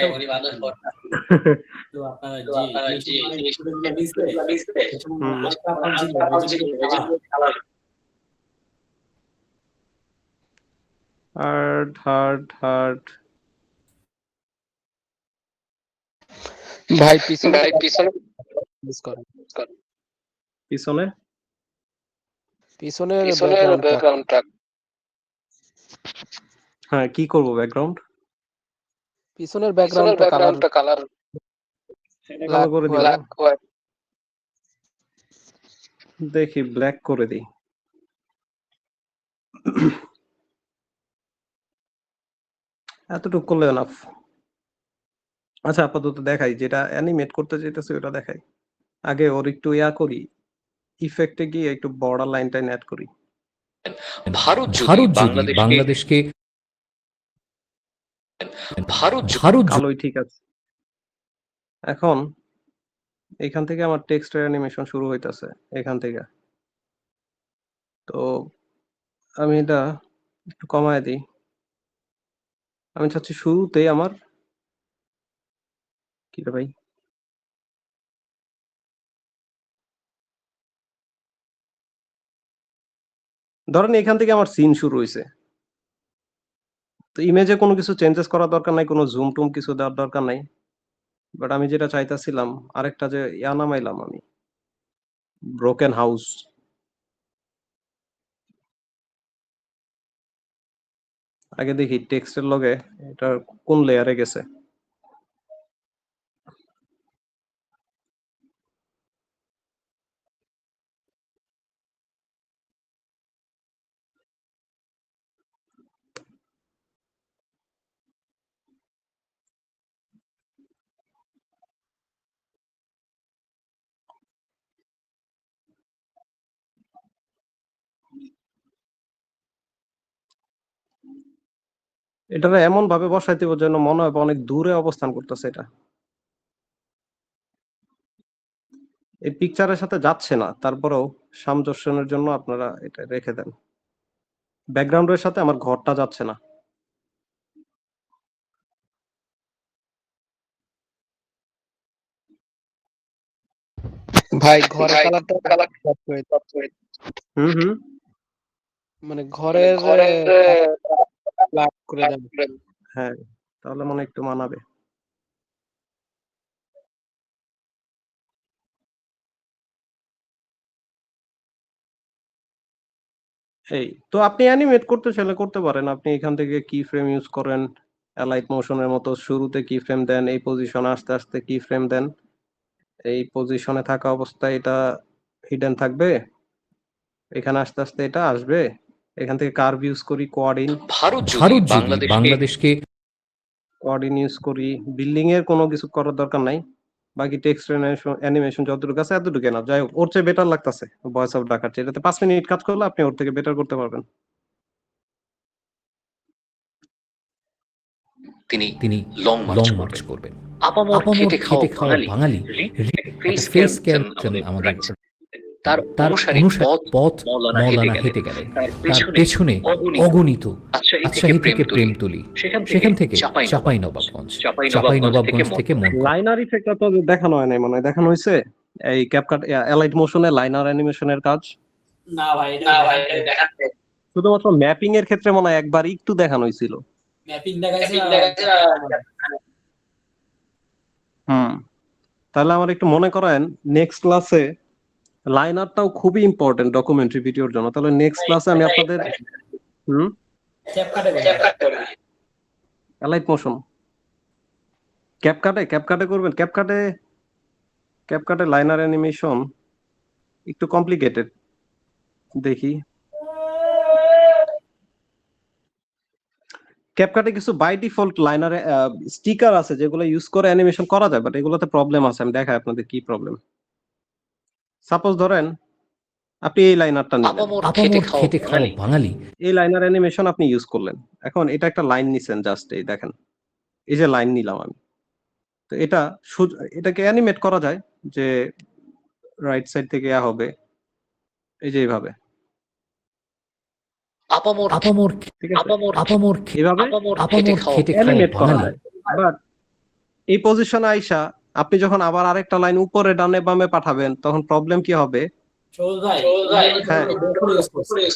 তো আপনারা যে জিনিসটা দিছে হার্ড ভাই পিছনে পিছনে পিছনের ব্যাকগ্রাউন্ডটা হ্যাঁ কি করব ব্যাকগ্রাউন্ড? পিছনের ব্যাকগ্রাউন্ডটা কালার কালো করে দিই, দেখি ব্ল্যাক করে দিই। এতটুকু করলে এনাফ। আচ্ছা আপাতত দেখাই যেটা অ্যানিমেট করতে চাইতেছি ওটা দেখাই। আগে ওর একটু ইয়া করি, ইফেক্টে গিয়ে একটু বর্ডার লাইনটা অ্যাড করি। ভারত যদি বাংলাদেশকে কালোই ঠিক আছে। এখন এখান থেকে আমার টেক্সটের অ্যানিমেশন শুরু হইতাছে এখান থেকে। তো আমি এটা একটু কমায় দিই। আমি চাচ্ছি শুরুতেই আমার কি রে ভাই, ধরেন এখান থেকে আমার সিন শুরু হইছে। তো ইমেজে কোনো কিছু চেঞ্জেস করার দরকার নাই, কোনো জুম টুম কিছু দেওয়ার দরকার নাই। বাট আমি যেটা চাইতাছিলাম আরেকটা যে ইয়া নামাইলাম আমি, ব্রোকেন হাউস। আগে দেখি টেক্সটের লগে এটা কোন লেয়ারে গেছে। এটা এমন ভাবে বসাইতে হবে যেন মনে হয় অনেক দূরে অবস্থান করতেছে। এটা এই পিকচারের সাথে যাচ্ছে না, তারপরেও সামঞ্জস্যের জন্য আপনারা এটা রেখে দেন। ব্যাকগ্রাউন্ডের সাথে আমার ঘরটা যাচ্ছে না। ভাই ঘরের কালারটা হুম মানে ঘরের ব্ল্যাক করে দেন। হ্যাঁ তাহলে মনে হয় একটু মানাবে। এই তো আপনি অ্যানিমেট করতে চাইলে করতে পারেন। আপনি এখান থেকে কি ফ্রেম ইউজ করেন, অ্যালাইট মোশনের মতো শুরুতে কি ফ্রেম দেন, এই পজিশনে আস্তে আস্তে কি ফ্রেম দেন, এই পজিশনে থাকা অবস্থায় এটা হিডেন থাকবে, এখানে আস্তে আস্তে এটা আসবে, এখান থেকে কার্ভ ইউজ করি, কোয়ার্ডিন। ভারত যদি বাংলাদেশকে কোয়ার্ডিন ইউজ করি। বিল্ডিং এর কোনো কিছু করার দরকার নাই, বাকি টেক্সট অ্যানিমেশন যতটুকু আছে এতটুকু না। যাই হোক ওর চেয়ে বেটার লাগতেছে ভয়েস অফ ডাকার চেয়ে। এটাতে 5 মিনিট কাজ করলে আপনি ওর থেকে বেটার করতে পারবেন। তিনি লং মার্চ করবেন। আপামর খেটে খাওয়া বাঙালি ফেস ক্যারেকটার আমাদের তার অনুসারী পথ মাওলানা হেঁটে গেলেন। তার পেছনে অগণিত রাজশাহী থেকে প্রেমতলী, সেখান থেকে চাঁপাইনবাবগঞ্জ থেকে লাইনার ইফেক্টটা তো দেখানো হয় নাই, মনে হয় দেখানো হয়েছে এই ক্যাপকাট অ্যালাইট মোশনে লাইনার অ্যানিমেশনের কাজ। না ভাই দেখাতে শুধুমাত্র ম্যাপিং এর ক্ষেত্রে মনে হয় একবার একটু দেখানো হয়েছিল। ম্যাপিং দেখাইছে। তাহলে আমার একটু মনে করেন নেক্সট ক্লাসে লাইনারটাও খুবই ইম্পর্টেন্ট ডকুমেন্টারি ভিডিওর জন্য। তাহলে নেক্সট ক্লাসে আমি আপনাদের ক্যাপকাটে অ্যালাইট মোশন ক্যাপকাটে করবেন। ক্যাপকাটে লাইনার অ্যানিমেশন একটু কমপ্লিকেটেড। দেখি ক্যাপকাটে কিছু বাই ডিফল্ট লাইনারে স্টিকার আছে যেগুলো ইউজ করে অ্যানিমেশন করা যায়, বাট এগুলোতে প্রবলেম আছে। আমি দেখাই আপনাদের কি প্রবলেম। সাপোজ ধরেন আপনি এই লাইনারটা নিলেন, আপামর খেটে খাওয়া বাঙালি। এই লাইনার অ্যানিমেশন আপনি ইউজ করলেন। এখন এটা একটা লাইন নিছেন, জাস্ট এই দেখেন, এই যে লাইন নিলাম আমি। তো এটাকে অ্যানিমেট করা যায় যে রাইট সাইড থেকে হবে এই যে এইভাবে, ঠিক আছে, এইভাবে খেটে অ্যানিমেট খাওয়া করা বাঙালি। যায়। বাট এই পজিশনে আইসা আপনি যখন আবার আরেকটা লাইন উপরে ডানে বামে পাঠাবেন তখন প্রবলেম কি হবে? সবুজ ভাই হ্যাঁ, ইউজ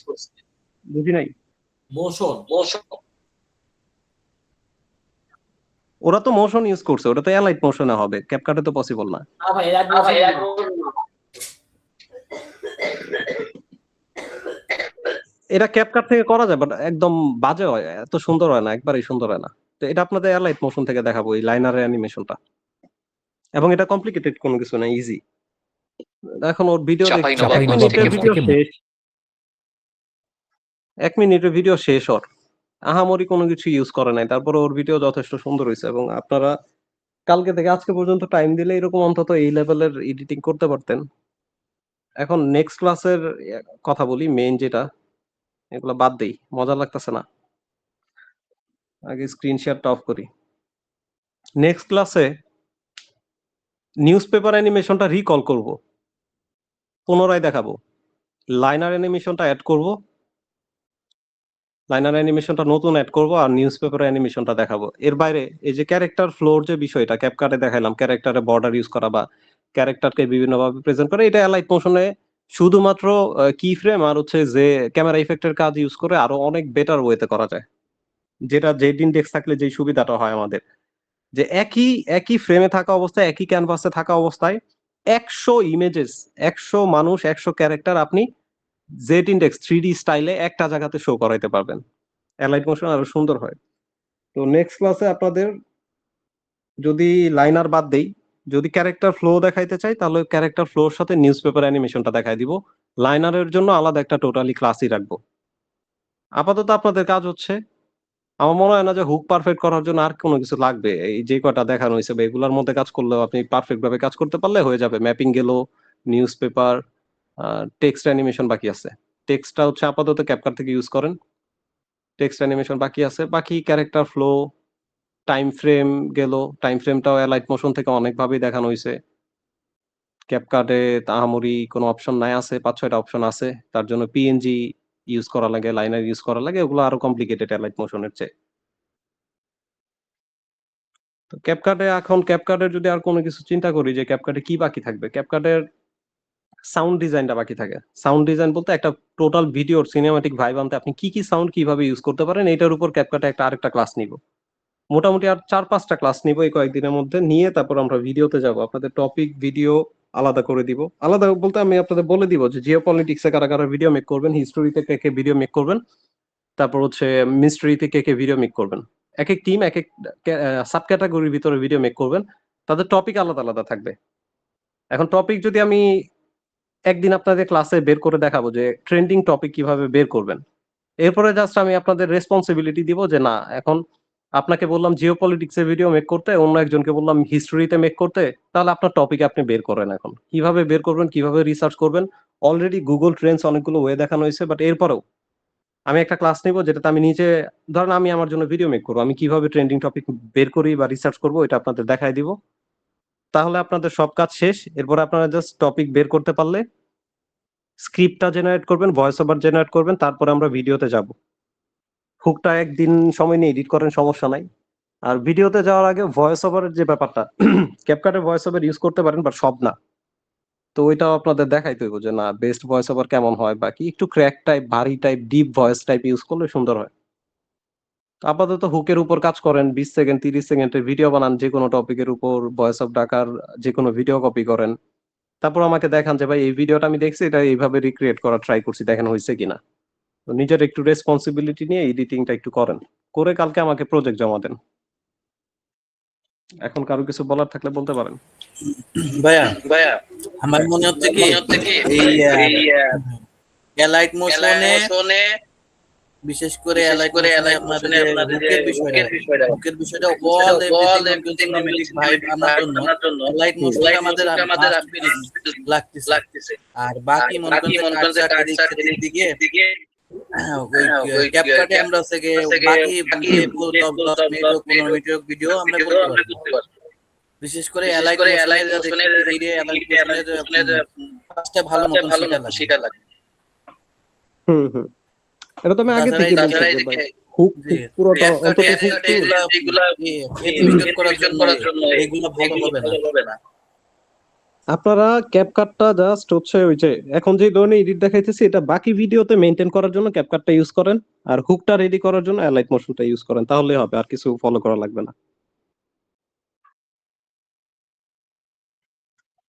করছে বুঝি নাই। মোশন ওরা তো মোশন ইউজ করছে, ওটা তো অ্যালাইট মোশনে হবে, ক্যাপকাটে তো পসিবল না। না ভাই এটা ক্যাপকাট থেকে করা যায়, বাট একদম বাজে হয়, এত সুন্দর হয় না, একবারেই সুন্দর হয় না। তো এটা আপনাদের অ্যালাইট মোশন থেকে দেখাবো এই লাইনারের অ্যানিমেশনটা, এবং এটা কমপ্লিকেটেড কোনো কিছু না, ইজি। এখন ওর ভিডিও এক মিনিটের ভিডিও শেষ ওর, আহামরি কোনো কিছু ইউজ করে নাই, তারপরে ওর ভিডিও যথেষ্ট সুন্দর হয়েছে। এবং আপনারা কালকে থেকে আজকে পর্যন্ত টাইম দিলে এরকম অন্তত এই লেভেলের এডিটিং করতে পারতেন। এখন নেক্সট ক্লাসের কথা বলি, মেইন যেটা, এগুলো বাদ দেই, মজা লাগতেছে না। আগে স্ক্রিন শেয়ারটা অফ করি। নেক্সট ক্লাসে নিউজ পেপার অ্যানিমেশনটা রিকল করব, পুনরায় দেখাবো। লাইনার অ্যানিমেশনটা অ্যাড করব, লাইনার অ্যানিমেশনটা নতুন অ্যাড করব, আর নিউজ পেপার অ্যানিমেশনটা দেখাবো। এর বাইরে এই যে ক্যারেক্টার ফ্লোর যে বিষয়টা ক্যাপকাটে দেখাইলাম, ক্যারেক্টারে বর্ডার ইউজ করা বা ক্যারেক্টারকে বিভিন্নভাবে প্রেজেন্ট করে, এটা অ্যালাইট মোশনে শুধুমাত্র কি ফ্রেম আর হচ্ছে যে ক্যামেরা ইফেক্টের কাজ ইউজ করে আরো অনেক বেটার ওয়েতে করা যায়। যেটা জেড ইনডেক্স থাকলে যে সুবিধাটা হয় আমাদের, যে একই ফ্রেমে থাকা অবস্থায়, একই ক্যানভাসে থাকা অবস্থায় 100 ইমেজেস, 100 মানুষ, 100 ক্যারেক্টার আপনি জেড ইনডেক্স 3D স্টাইলে একটা জায়গাতে শো করাইতে পারবেন। অ্যালাইট মোশন আরো সুন্দর হয়। তো নেক্সট ক্লাসে আপনাদের যদি লাইনার বাদ দেই, যদি ক্যারেক্টার ফ্লো দেখাইতে চাই তাহলে ক্যারেক্টার ফ্লোর সাথে নিউজ পেপার অ্যানিমেশনটা দেখাই দিব। লাইনারের জন্য আলাদা একটা টোটালি ক্লাসই রাখবো। আপাতত আপনাদের কাজ হচ্ছে, আমার মনে হয় না যে হুক পারফেক্ট করার জন্য আর কোনো কিছু লাগবে। এই যে কয়টা দেখানো হয়েছে বা এগুলোর মধ্যে কাজ করলেও আপনি পারফেক্ট ভাবে কাজ করতে পারলে হয়ে যাবে। ম্যাপিং গেল, নিউজ পেপার, টেক্সট অ্যানিমেশন বাকি আছে। টেক্সটটা হচ্ছে আপাতত ক্যাপকাট থেকে ইউজ করেন, টেক্সট অ্যানিমেশন বাকি আছে। বাকি ক্যারেক্টার ফ্লো, টাইম ফ্রেম গেল, টাইম ফ্রেমটাও অ্যালাইট মোশন থেকে অনেকভাবেই দেখানো হয়েছে। ক্যাপকাটে আহামরি কোনো অপশন নাই, আছে 5-6টা অপশন আছে, তার জন্য পিএনজি ইউজ করা লাগে, লাইনার ইউজ করা লাগে, ওগুলো আরো কমপ্লিকেটেড অ্যালাইট মোশনের চেয়ে। তো ক্যাপকাটের যদি আর কোনো কিছু চিন্তা করি যে ক্যাপকাটে কি বাকি থাকবে, ক্যাপকাটের সাউন্ড ডিজাইনটা বাকি থাকে। সাউন্ড ডিজাইন বলতে একটা টোটাল ভিডিওর সিনেমাটিক ভাইব আনতে আপনি কি সাউন্ড কিভাবে ইউজ করতে পারেন, এটার উপর ক্যাপকাটে আরেকটা ক্লাস নিব। মোটামুটি আর 4-5টা ক্লাস নিব এই কয়েকদিনের মধ্যে, নিয়ে তারপর আমরা ভিডিওতে যাব। আপনাদের টপিক ভিডিও আলাদা করে দিব। আলাদা বলতে আমি আপনাদের বলে দিব যে জিওপলিটিক্সে কারা কারা ভিডিও মেক করবেন, হিস্টোরিতে কে কে ভিডিও মেক করবেন, তারপর হচ্ছে মিস্ট্রিতে কে কে ভিডিও মেক করবেন। এক এক টিম এক এক সাব ক্যাটাগরির ভিতরে ভিডিও মেক করবেন, তাদের টপিক আলাদা আলাদা থাকবে। এখন টপিক যদি আমি একদিন আপনাদের ক্লাসে বের করে দেখাবো যে ট্রেন্ডিং টপিক কিভাবে বের করবেন, এরপরে জাস্ট আমি আপনাদের রেসপন্সিবিলিটি দিব যে না, এখন আপনাকে বললাম জিওপলিটিক্সে ভিডিও মেক করতে, অন্য একজনকে বললাম হিস্টোরিতে মেক করতে, তাহলে আপনার টপিক আপনি বের করেন। এখন কিভাবে বের করবেন, কিভাবে রিসার্চ করবেন, অলরেডি গুগল ট্রেন্ডস অনেকগুলো ওয়ে দেখানো হয়েছে, বাট এরপরেও আমি একটা ক্লাস নিব যেটাতে আমি নিজে, ধরেন আমি আমার জন্য ভিডিও মেক করবো, আমি কিভাবে ট্রেন্ডিং টপিক বের করি বা রিসার্চ করবো এটা আপনাদের দেখাই দিব। তাহলে আপনাদের সব কাজ শেষ। এরপর আপনারা জাস্ট টপিক বের করতে পারলে স্ক্রিপ্টটা জেনারেট করবেন, ভয়েস ওভার জেনারেট করবেন, তারপরে আমরা ভিডিওতে যাব। হুকটা একদিন সময় নিয়ে এডিট করেন, সমস্যা নাই। আর ভিডিওতে যাওয়ার আগে ভয়েস ওভারের যে ব্যাপারটা, ক্যাপকাটে ভয়েস ওভার ইউজ করতে পারেন বাট সব না, তো ওইটাও আপনাদের দেখাইতে হইব যে না বেস্ট ভয়েস ওভার কেমন হয়, বাকি একটু ক্র্যাক টাইপ, ভারী type, deep voice type use করলে সুন্দর হয়। আপাতত হুকের উপর কাজ করেন, 20 সেকেন্ড 30 সেকেন্ডের ভিডিও বানান, যে কোনো টপিকের উপর ভয়েস অফ ডাকার যে কোনো ভিডিও কপি করেন, তারপর আমাকে দেখান যে ভাই এই ভিডিওটা আমি দেখছি, এটা এইভাবে রিক্রিয়েট করা ট্রাই করছি, দেখেন হয়েছে কিনা। নিজের একটু রেসপন্সিবিলিটি নিয়ে এডিটিংটা একটু করেন, করে কালকে আমাকে প্রজেক্ট জমা দেন। এখন কারো কিছু বলার থাকলে বলতে পারেন। ভাইয়া আমার মনে হচ্ছে কি এই এলাইট মোশনে বিশেষ করে এলাইট মোশনে আপনাদের হুকের বিষয়টা অল এভরিথিং সিনেমেটিক ভাইব আনার জন্য এলাইট মোশনে আমাদের লাগতেছে। আর বাকি মনে করেন কাটছাট দিকে ওই ক্যাপকাটে আমরা হচ্ছে বাকি 10 মিনিট 15 মিনিট ভিডিও আমরা করতে পারবো। বিশেষ করে এলাইট মোশনের কাজটা ভালো মতন শেখা লাগে। এটা তো আমি আগে থেকে বলছি ভাই, হুক পুরোটা অন্তত এগুলা এডিট করার জন্য এগুলা ভালো হবে না। আপনারা ক্যাপকাটটা জাস্ট হচ্ছে ওই যে এখন যে ধরনের এডিট দেখাইতেছি এটা বাকি ভিডিওতে মেইনটেইন করার জন্য ক্যাপকাটটা ইউজ করেন, আর হুকটা রেডি করার জন্য এলাইট মোশনটা ইউজ করেন, তাহলেই হবে, আর কিছু ফলো করা লাগবে না।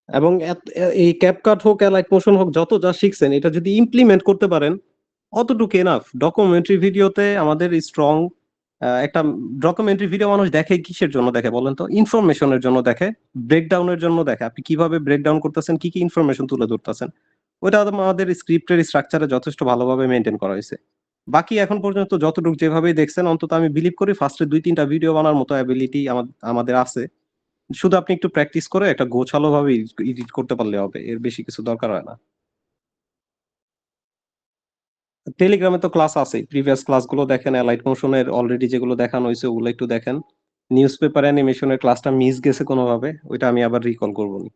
এবং এই ক্যাপকাট হোক এলাইট মোশন হোক যত যা শিখছেন এটা যদি ইমপ্লিমেন্ট করতে পারেন অতটুকু এনাফ। ডকুমেন্টারি ভিডিওতে আমাদের স্ট্রং একটা ডকুমেন্টারি ভিডিও মানুষ দেখে কিসের জন্য দেখে বলেন তো? ইনফরমেশনের জন্য দেখে, ব্রেকডাউনের জন্য দেখে, আপনি কিভাবে ব্রেকডাউন করতেছেন, কি কি ইনফরমেশন তুলে ধরতেছেন, ওইটা আমাদের স্ক্রিপ্টের স্ট্রাকচারে যথেষ্ট ভালোভাবে মেনটেন করা হয়েছে। বাকি এখন পর্যন্ত যতটুকু যেভাবে দেখছেন অন্তত আমি বিলিভ করি ফার্স্টে 2-3টা ভিডিও বানার মতো অ্যাবিলিটি আমাদের আছে। শুধু আপনি একটু প্র্যাকটিস করে একটা গোছালো ভাবে এডিট করতে পারলে হবে, এর বেশি কিছু দরকার হয় না। টেলিগ্রামে তো ক্লাস আছে, প্রিভিয়াস ক্লাসগুলো দেখেন, এলাইট মোশনের অলরেডি যেগুলো দেখানো হয়েছে ওগুলো একটু দেখেন। নিউজ পেপার অ্যানিমেশনের ক্লাসটা মিস গেছে কোনোভাবে, ওইটা আমি আবার রিকল করবো নি।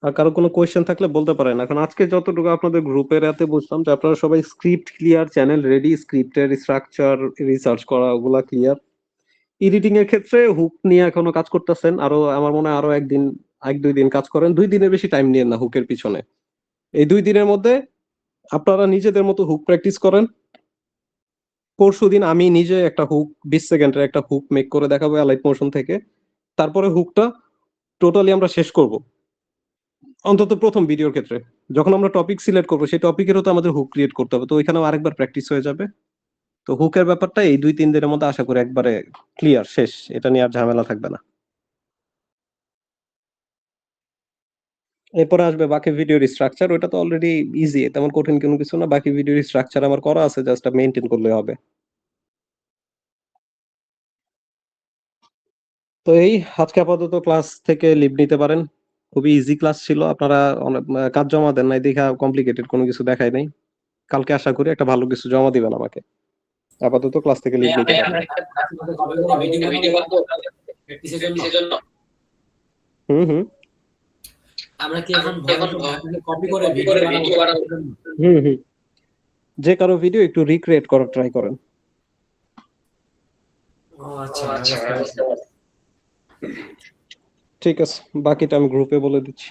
আর কারো কোনো কোয়েশ্চেন থাকলে বলতে পারেন। এখন আজকে যতটুকু আপনাদের গ্রুপের এতে বুঝলাম যে আপনারা সবাই স্ক্রিপ্ট ক্লিয়ার, চ্যানেল রেডি, স্ক্রিপ্টের স্ট্রাকচার রিসার্চ করা ওগুলা ক্লিয়ার। এডিটিং এর ক্ষেত্রে হুক নিয়ে এখনো কাজ করতেছেন, আরো আমার মনে হয় আরো 1-2 দিন কাজ করেন, 2 দিনের বেশি টাইম নিয়েন না হুকের পিছনে। এই 2 দিনের মধ্যে আপনারা নিজেদের মতো হুক প্র্যাকটিস করেন। পরশুদিন আমি নিজে একটা হুক 20 সেকেন্ডের একটা হুক মেক করে দেখাবো এলাইট মোশন থেকে, তারপরে হুকটা টোটালি আমরা শেষ করব। অন্তত প্রথম ভিডিওর ক্ষেত্রে যখন আমরা টপিক সিলেক্ট করবো সেই টপিকেরও তো আমাদের হুক ক্রিয়েট করতে হবে, তো ওইখানেও আরেকবার প্র্যাকটিস হয়ে যাবে। তো হুকের ব্যাপারটা এই 2-3 দিনের মধ্যে আশা করি একবারে ক্লিয়ার শেষ, এটা নিয়ে আর ঝামেলা থাকবে না। এরপরে আসবে বাকি ভিডিওর স্ট্রাকচার, ওটা তো অলরেডি ইজি, তেমন কঠিন কোনো কিছু না। বাকি ভিডিওর স্ট্রাকচার আমার করা আছে, জাস্ট মেইনটেইন করলে হবে। তো এই আজকে আপাতত ক্লাস থেকে লিভ নিতে পারেন, খুবই ইজি ক্লাস ছিল। আপনারা অনেক কাজ জমা দেন নাই দেখা কমপ্লিকেটেড কোনো কিছু দেখায় নাই। কালকে আশা করি একটা ভালো কিছু জমা দিবেন আমাকে। আপাতত ক্লাস থেকে লিভ নিতে পারেন। হুম আমরা কি এখন কপি করে ভিডিও বানাবো? যে কারো ভিডিও একটু রিক্রিয়েট করার ট্রাই করেন। আচ্ছা ঠিক আছে, বাকিটা আমি গ্রুপে বলে দিচ্ছি।